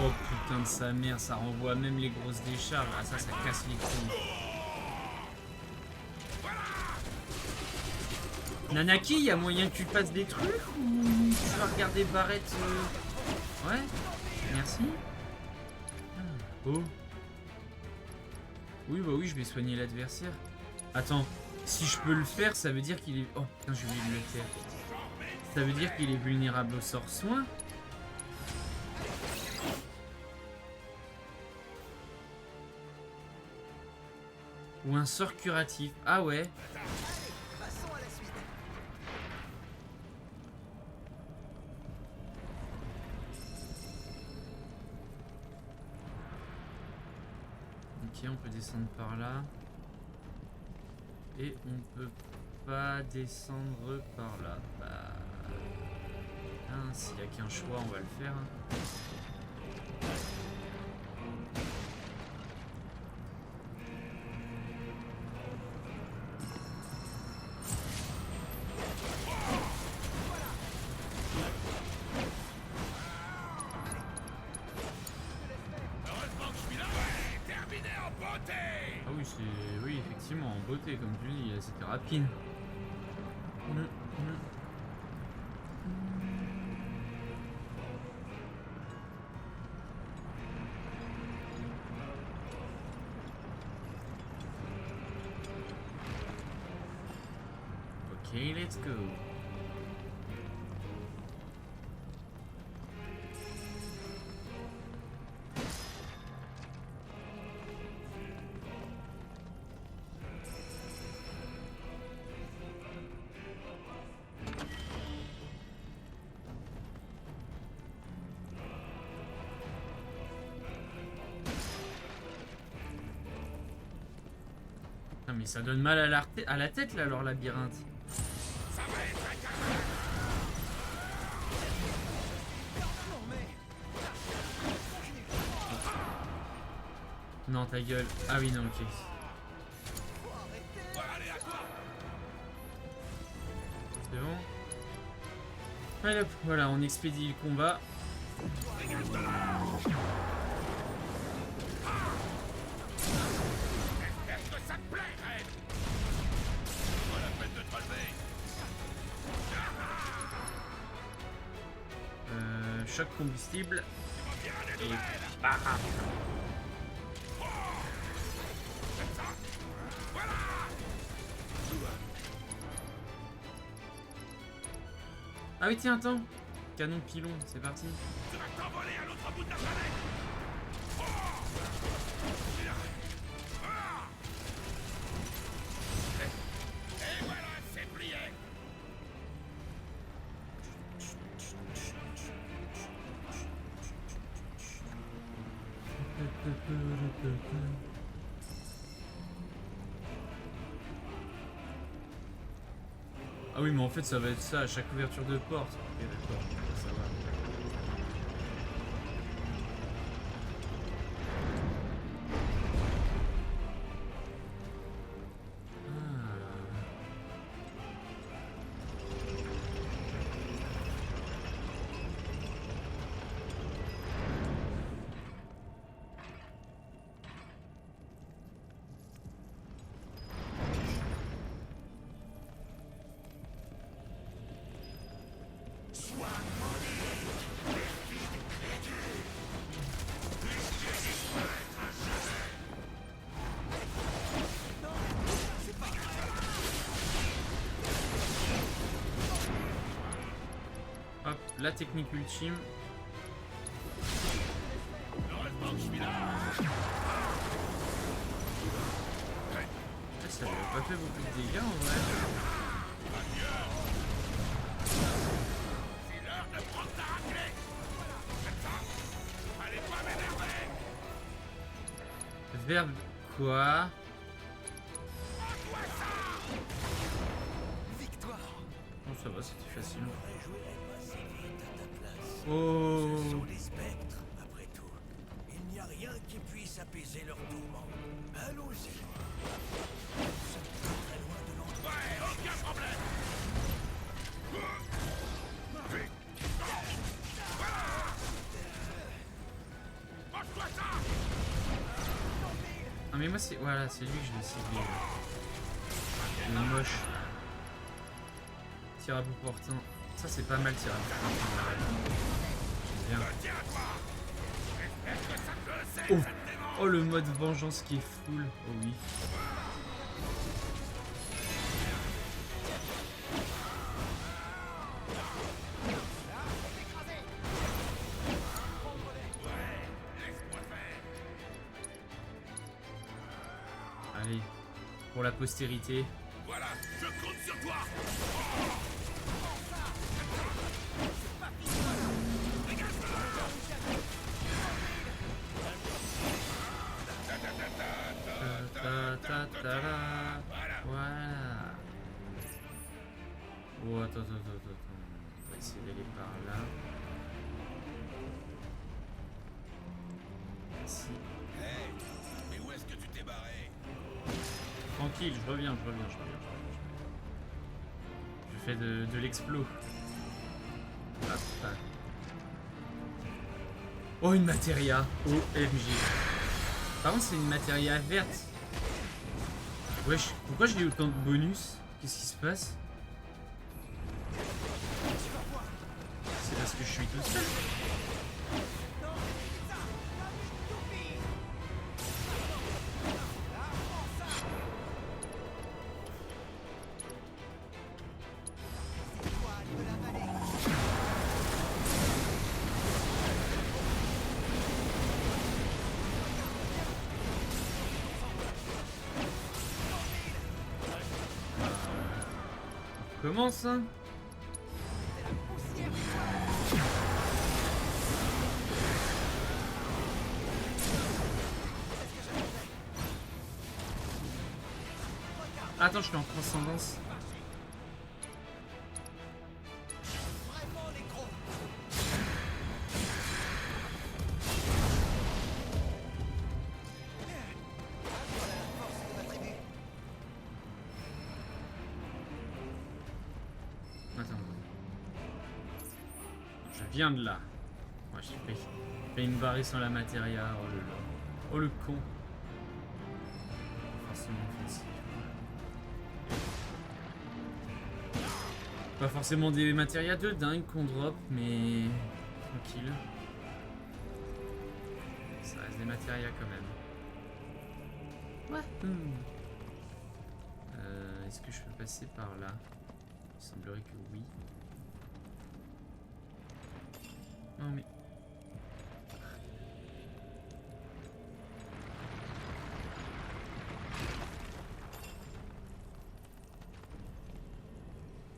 Oh putain de sa mère, ça renvoie même les grosses décharges. Ah ça casse les couilles. Nanaki, il y a moyen que tu fasses des trucs ou tu vas regarder Barrett Ouais, merci. Oh. Oui, bah oui, je vais soigner l'adversaire. Attends, si je peux le faire, ça veut dire qu'il est... Oh, putain, j'ai oublié de le faire. Ça veut dire qu'il est vulnérable au sort soin. Ou un sort curatif. Ah ouais. Passons à la suite. Ok, on peut descendre par là. Et on peut pas descendre par là. Bah... Hein, s'il n'y a qu'un choix, on va le faire. Heureusement que je suis là. Ouais, terminé en beauté. Ah oui, c'est... Oui, effectivement, en beauté, comme tu dis, c'était rapide. Ok, let's go. Non mais ça donne mal à la tête là, leur labyrinthe. Ça va être un carnage. Non, ta gueule. Ah oui, non, ok. Ouais, allez, à toi. C'est bon. Allez hop, voilà, on expédie le combat. Dégage de là. Est-ce que ça te plaît, Red? Pas la peine de te relever. Choc combustible. Tu vas bien aller de Et Red. bam. Comme ça. Voilà. Ah oui, tiens, attends. Canon pilon, c'est parti. Tu vas t'envoler à l'autre bout de la planète. Oh. Ah. Et voilà, c'est plié. Ah oui, mais en fait, ça va être ça à chaque ouverture de porte. Ok, d'accord, ça va. Hop, la technique ultime. Heureusement que je suis là. Ah, ça lui a pas fait beaucoup de dégâts en vrai. C'est l'heure de prendre ta raclée. Comme ça. Allez pas m'énerver. Verbe quoi? Victoire. Bon, ça va, c'était facile. réjouirais pas si vite à ta place. Oh. Ce sont des spectres, après tout. Il n'y a rien qui puisse apaiser leur tourment. Allons-y. Nous sommes très loin de l'endroit. Ouais, aucun problème. Vite. Voilà. Mange-toi ça. Ah mais moi c'est... Voilà, c'est lui que je vais cibler. Il est moche. tir à bout portant. Ça, c'est pas mal, tir à bout portant. J'aime bien. Oh. Oh, le mode vengeance qui est full. Oh oui. Allez, pour la postérité. Voilà, je compte sur toi. Voilà. Oh, attends. On va essayer d'aller par là. Ici. Hey, mais où est-ce que tu t'es barré? Tranquille, je reviens. Je fais de l'explo. Hop. Oh, une matéria. OMG. Par contre, c'est une matéria verte. Wesh, pourquoi j'ai autant de bonus? Qu'est-ce qui se passe? C'est parce que je suis tout seul. Comment ça? Attends, je suis en transcendance. Je viens de là. Ouais, j'ai fait une barrée sans la matéria. Oh là là. Oh le con. Forcément offensif. Pas forcément des matérias de dingue qu'on drop, mais tranquille. Ça reste des matérias quand même. Ouais. Est-ce que je peux passer par là? Il semblerait que oui. Non mais...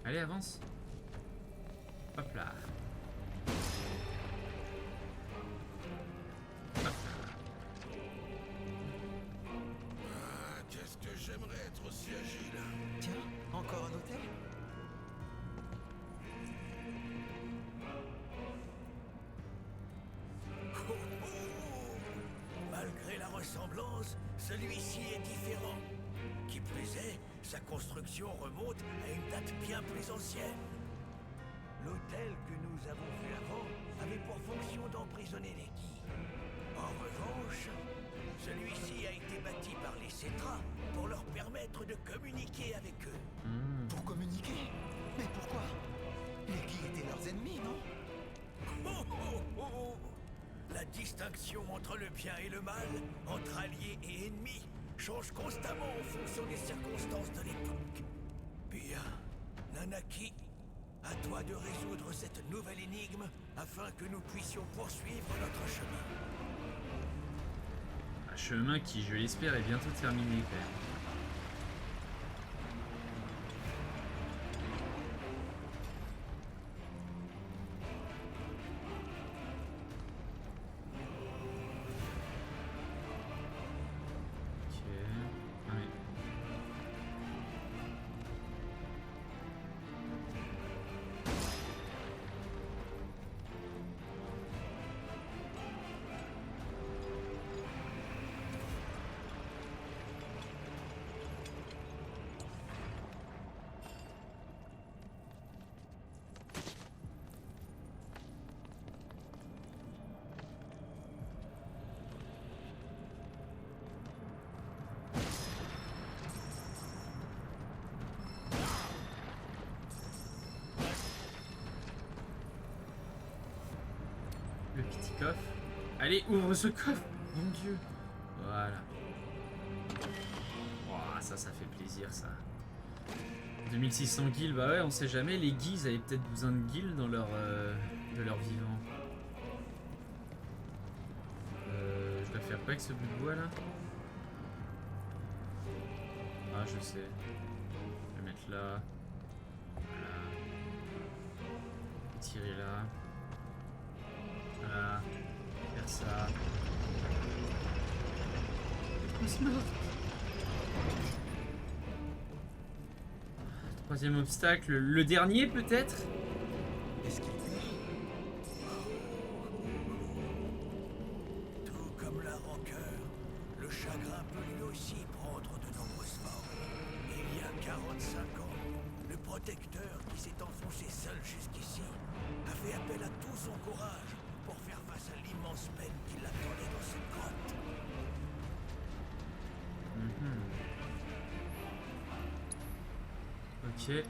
Allez, avance. Hop là. Hop là. Qu'est-ce que j'aimerais être aussi agile. Tiens, encore un hôtel? Malgré la ressemblance, celui-ci est différent. Qui plus est, sa construction remonte à une date bien plus ancienne. L'hôtel que nous avons vu avant avait pour fonction d'emprisonner les Guis. En revanche, celui-ci a été bâti par les Cétras pour leur permettre de communiquer avec eux. Pour communiquer? Mais pourquoi? Les Guis étaient leurs ennemis, non? La distinction entre le bien et le mal, entre alliés et ennemis, change constamment en fonction des circonstances de l'époque. Bien, Nanaki, à toi de résoudre cette nouvelle énigme afin que nous puissions poursuivre notre chemin. Un chemin qui, je l'espère, est bientôt terminé quand même. coffre. Allez, ouvre ce coffre. Mon Dieu. Voilà. Oh, ça fait plaisir, ça. 2600 guilds, bah ouais, on sait jamais. Les guilds avaient peut-être besoin de guilds dans leur, de leur vivant. Je dois faire quoi avec ce bout de bois là? Ah, je sais. Je vais mettre là. Voilà. Tirer là. Voilà. Faire ça. Troisième obstacle, le dernier peut-être? Est-ce qu'il Tout comme la rancœur, le chagrin peut lui aussi prendre de nombreuses formes. Il y a 45 ans, le protecteur qui s'est enfoncé seul jusqu'ici a fait appel à tout son courage pour faire face à l'immense peine qui l'attendait dans cette grotte. Ok.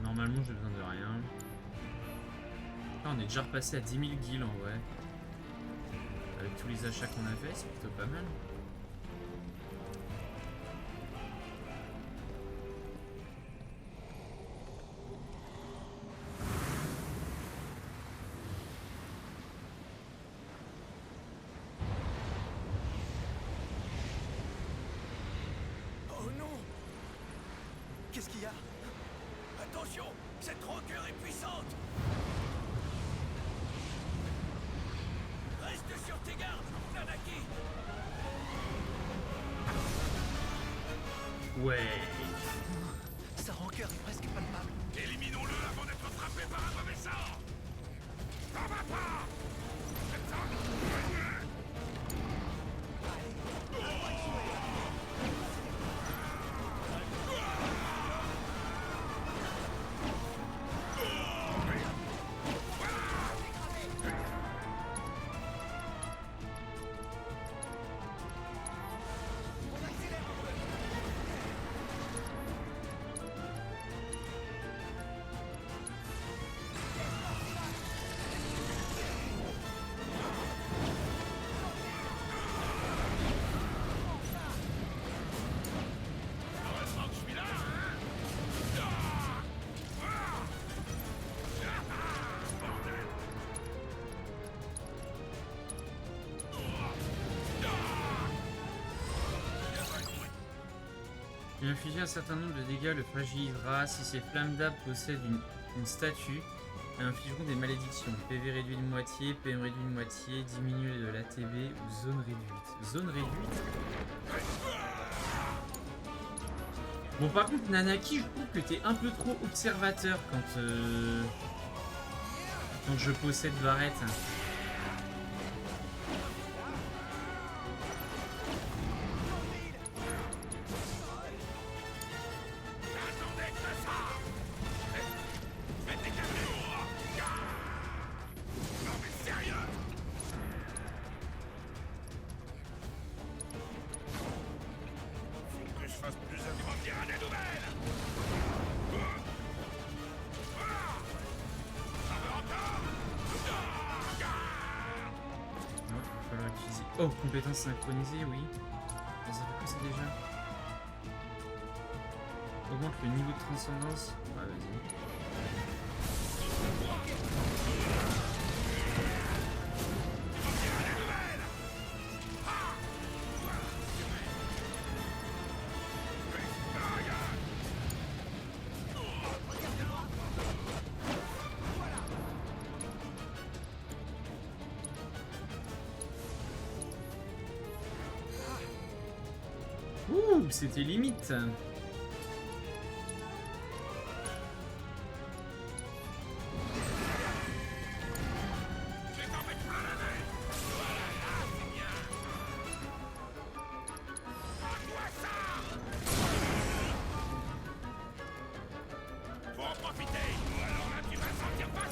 Normalement j'ai besoin de rien. Ah, on est déjà repassé à 10 000 guilds en vrai. Avec tous les achats qu'on a fait, c'est plutôt pas mal. Oh non! Qu'est-ce qu'il y a? Attention! Cette rancœur est puissante! Reste sur tes gardes, Nanaki! Ouais. Sa rancœur est presque palpable. Éliminons-le avant d'être frappé par un mauvais sort. T'en vas pas. Il inflige un certain nombre de dégâts, le fragilisera. Si ces flammes d'âme possèdent une statue, elles infligeront des malédictions. PV réduit de moitié, PM réduit de moitié, diminué de l'ATB ou zone réduite. Zone réduite? Bon, par contre, Nanaki, je trouve que t'es un peu trop observateur quand je possède Varette. Oh, compétence synchronisée, oui. Ça fait quoi ça déjà? Augmente le niveau de transcendance. Ouais, vas-y. Ouh, c'était limite. Faut en profiter. Alors là, tu vas sentir pas.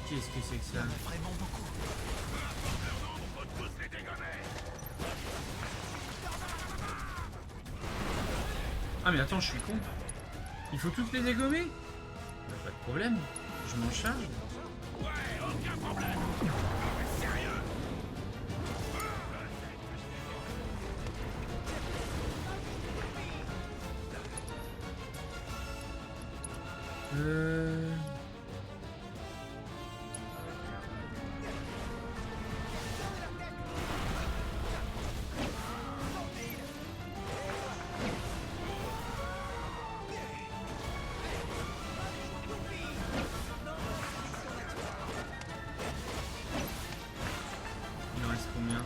Qu'est-ce que c'est que Il y ça? en a vraiment beaucoup. On peut tous les dégommer. Ah mais attends, je suis con. Il faut toutes les dégommer? Bah, pas de problème, je m'en charge. Ouais, aucun problème. Non, mais sérieux. Euh... Il en reste combien?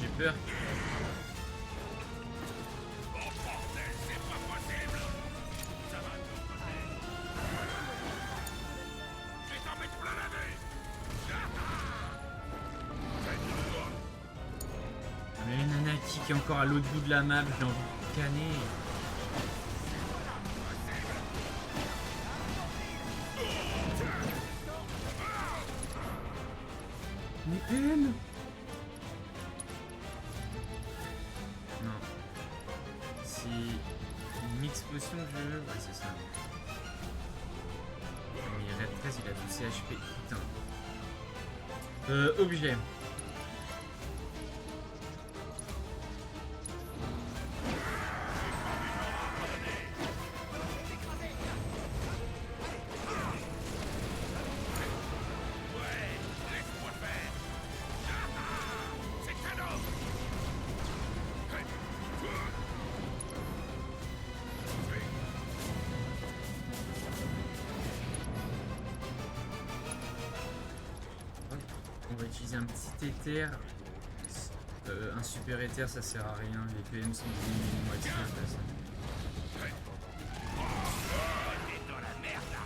J'ai peur. Oh bordel, c'est pas possible. Ça va de ton côté. Je vais t'en mettre plein la vue. Mais le Nanaki qui est encore à l'autre bout de la map, j'ai envie de canner. Mais PM! Non. C'est une mix potion que je veux. Ouais, c'est ça. Mais Red 13, il a tout CHP. Putain. Objet. Laisse-moi faire. C'est cadeau. On va utiliser un petit éther. Un super éther, ça sert à rien. Les PM sont diminués moitié à ça. T'es dans la merde là.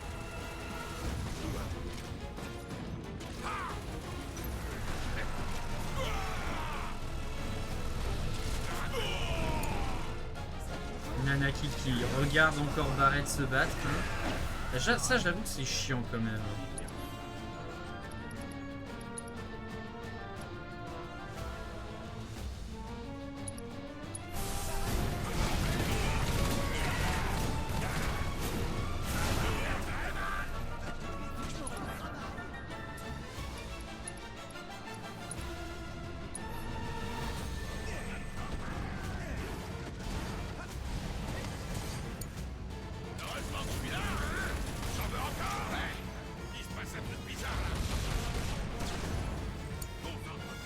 Nanaki qui regarde encore Barrett se battre. Hein. Ça, j'avoue que c'est chiant quand même. Heureusement que je suis là, hein. J'en veux encore, ouais. Il se passe un truc bizarre là. Concentre-toi.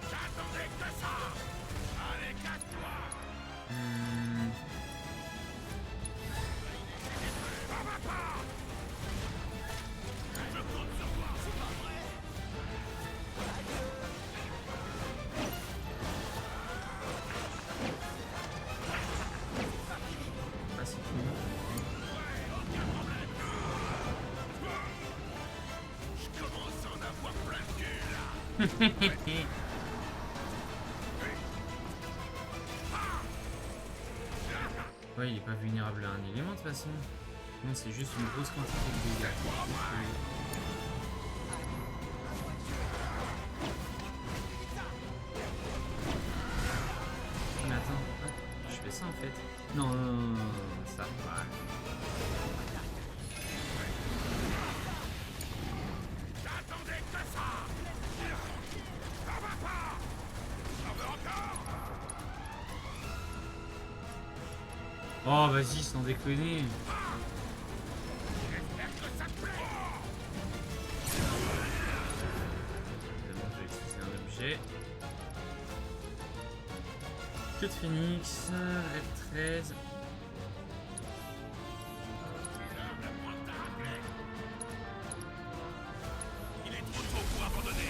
J'attendais que ça. Allez, casse-toi. Je compte sur toi. C'est pas vrai. Ah, c'est cool. Je commence à en avoir plein le cul là. Ouais, il est pas vulnérable à un élément de toute façon. Non, c'est juste une grosse quantité de dégâts. Mais attends, hop, je fais ça en fait. Non, non, non, non, non, ça. Ouais. J'attendais que ça. Ça va pas. J'en veux encore. Oh, vas-y, sans déconner. J'espère que ça te plaît. Évidemment, je vais utiliser un objet. Queue de phoenix, Red 13. Il est trop tôt pour abandonner.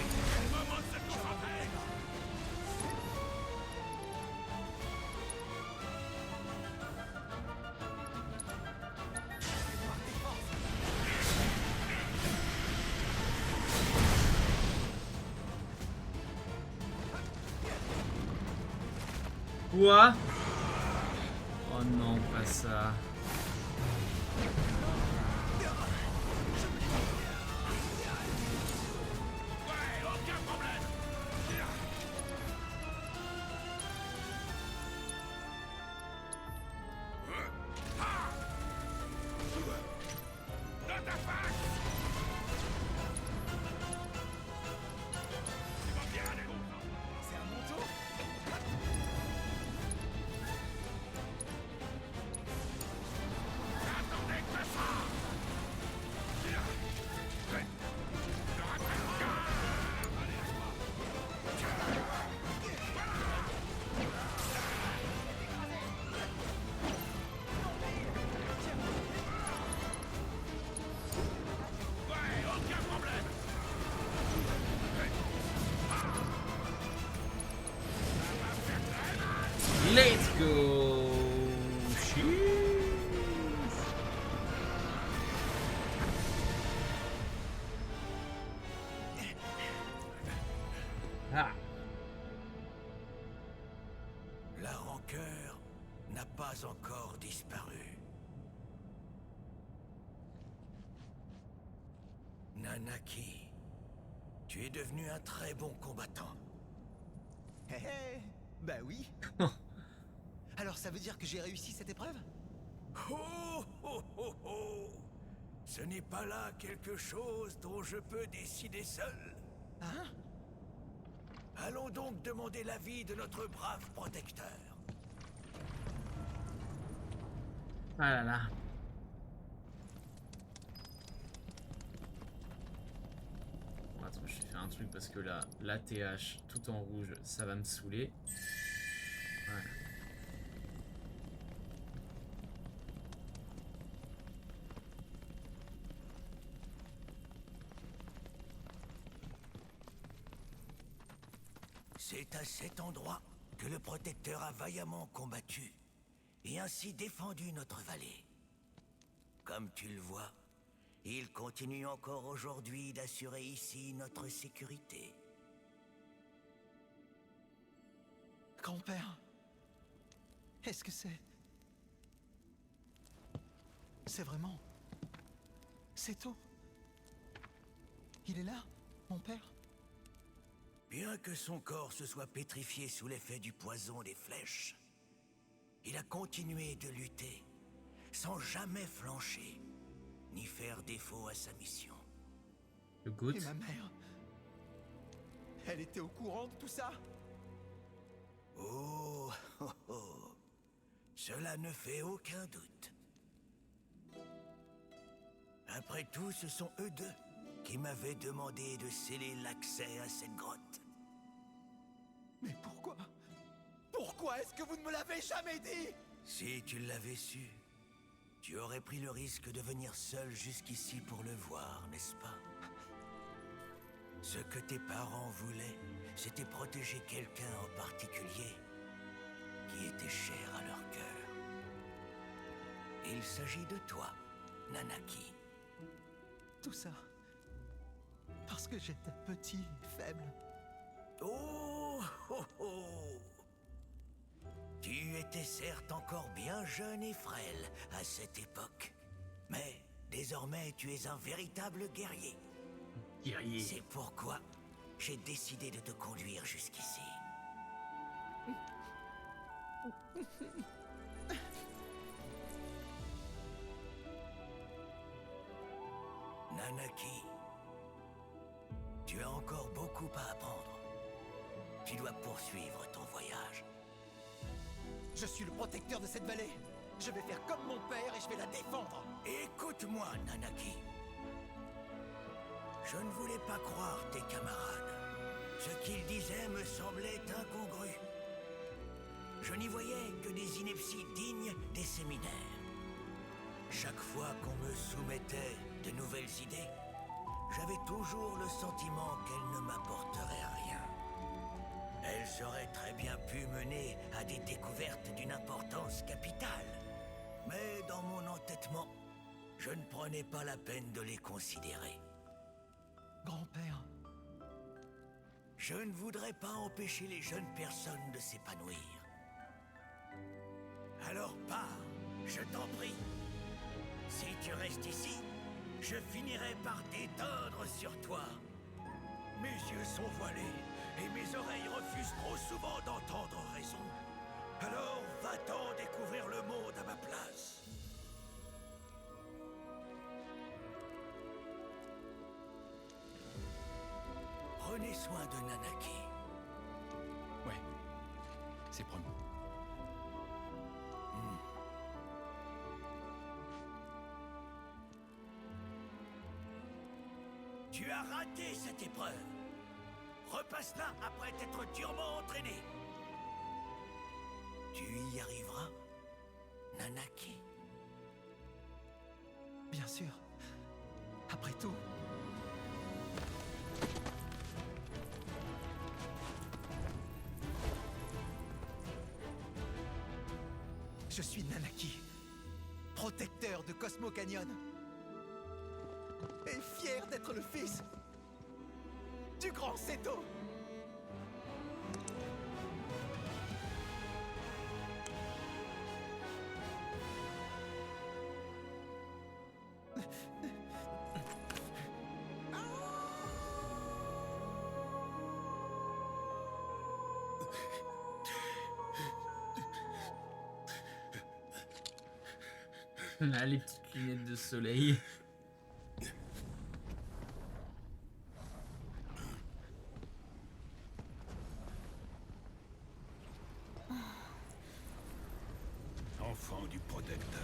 Quoi? Oh non, pas ça. Ouais, aucun problème. Dans ta face. Tu vas bien aller longtemps. C'est à mon tour. J'attendais que ça. Ouais. Je rattrape. Allez, à toi. Ouais, aucun problème. Let's go! Cheese. Ah, La rancœur n'a pas encore disparu. Nanaki, tu es devenu un très bon combattant. Hé hé, bah oui. Alors ça veut dire que j'ai réussi cette épreuve? Oh, oh, oh, oh. Ce n'est pas là quelque chose dont je peux décider seul. Hein? Allons donc demander l'avis de notre brave protecteur. ah là là. Bon, attends, je vais faire un truc parce que là, la TH tout en rouge, ça va me saouler. Voilà. C'est à cet endroit que le protecteur a vaillamment combattu et ainsi défendu notre vallée. Comme tu le vois, il continue encore aujourd'hui d'assurer ici notre sécurité. Grand-père, est-ce que c'est... C'est vraiment... C'est tout? Il est là, mon père? Bien que son corps se soit pétrifié sous l'effet du poison des flèches, il a continué de lutter, sans jamais flancher, ni faire défaut à sa mission. Le goût. Et ma mère? Elle était au courant de tout ça? Oh, oh, oh. Cela ne fait aucun doute. Après tout, ce sont eux deux qui m'avaient demandé de sceller l'accès à cette grotte. Mais pourquoi? Pourquoi est-ce que vous ne me l'avez jamais dit? Si tu l'avais su, tu aurais pris le risque de venir seul jusqu'ici pour le voir, n'est-ce pas? Ce que tes parents voulaient, c'était protéger quelqu'un en particulier qui était cher à leur cœur. Il s'agit de toi, Nanaki. Tout ça... parce que j'étais petit et faible. Oh, oh, oh. Tu étais certes encore bien jeune et frêle à cette époque, mais désormais tu es un véritable guerrier. Guerrier. C'est pourquoi j'ai décidé de te conduire jusqu'ici. Nanaki, tu as encore beaucoup à apprendre. Tu dois poursuivre ton voyage. Je suis le protecteur de cette vallée. Je vais faire comme mon père et je vais la défendre. Écoute-moi, Nanaki. Je ne voulais pas croire tes camarades. Ce qu'ils disaient me semblait incongru. Je n'y voyais que des inepties dignes des séminaires. Chaque fois qu'on me soumettait de nouvelles idées, j'avais toujours le sentiment qu'elles ne m'apporteraient rien. Elles auraient très bien pu mener à des découvertes d'une importance capitale. Mais dans mon entêtement, je ne prenais pas la peine de les considérer. Grand-père, Je ne voudrais pas empêcher les jeunes personnes de s'épanouir. Alors pars, je t'en prie. Si tu restes ici, je finirai par t'éteindre sur toi. Mes yeux sont voilés et mes oreilles refusent trop souvent d'entendre raison. Alors va-t'en découvrir le monde à ma place. Prenez soin de Nanaki. Ouais, c'est promis. Tu as raté cette épreuve. Repasse-la après t'être durement entraîné. Tu y arriveras, Nanaki? Bien sûr. Après tout. Je suis Nanaki, protecteur de Cosmo Canyon. Et fier d'être le fils du grand Seto. Là, les petites lunettes de soleil. Enfant du protecteur.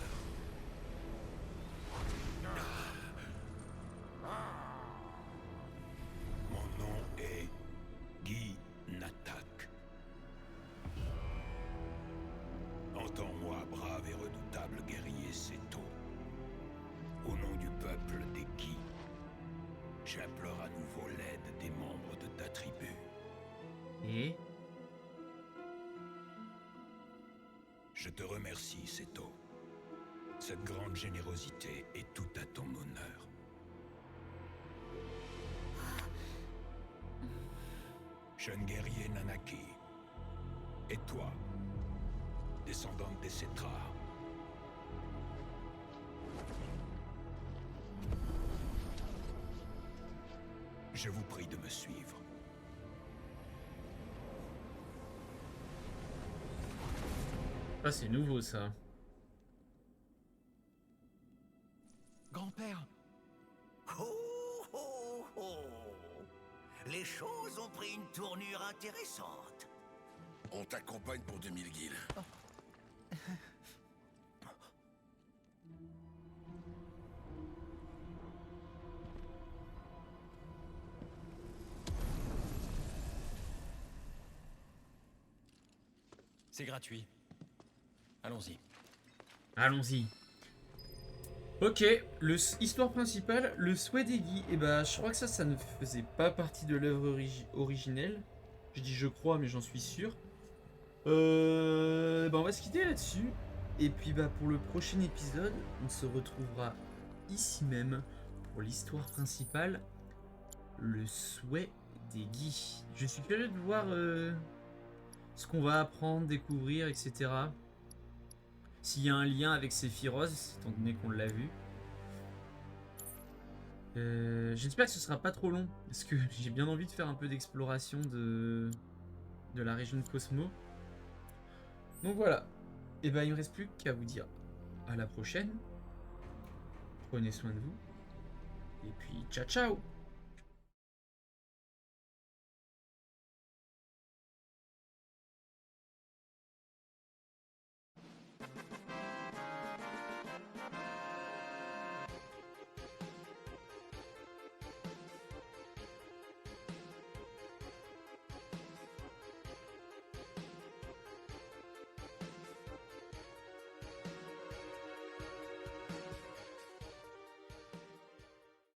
Mon nom est Guy Natak. Entends-moi, brave et redoutable guerrier Seto. Au nom du peuple des Guy, j'implore à nouveau l'aide des membres de ta tribu. Et Je te remercie, Seto. Cette grande générosité est tout à ton honneur. Jeune guerrier Nanaki, et toi, descendante des Cétras, je vous prie de me suivre. ah, c'est nouveau ça. Grand-père, Oh, oh, oh. Les choses ont pris une tournure intéressante. On t'accompagne pour 2000 guilds. c'est gratuit. Allons-y. Allons-y. Ok, histoire principale, le souhait des Guy. Et bah, je crois que ça ne faisait pas partie de l'œuvre originelle. Je dis je crois, mais j'en suis sûr. Bah, on va se quitter là-dessus. Et puis bah, pour le prochain épisode, on se retrouvera ici même pour l'histoire principale, le souhait des Guy. Je suis curieux de voir ce qu'on va apprendre, découvrir, etc. S'il y a un lien avec Sephiroth, étant donné qu'on l'a vu. J'espère que ce sera pas trop long, parce que j'ai bien envie de faire un peu d'exploration de la région de Cosmo. Donc voilà. Et ben il me reste plus qu'à vous dire à la prochaine. Prenez soin de vous. Et puis ciao ciao.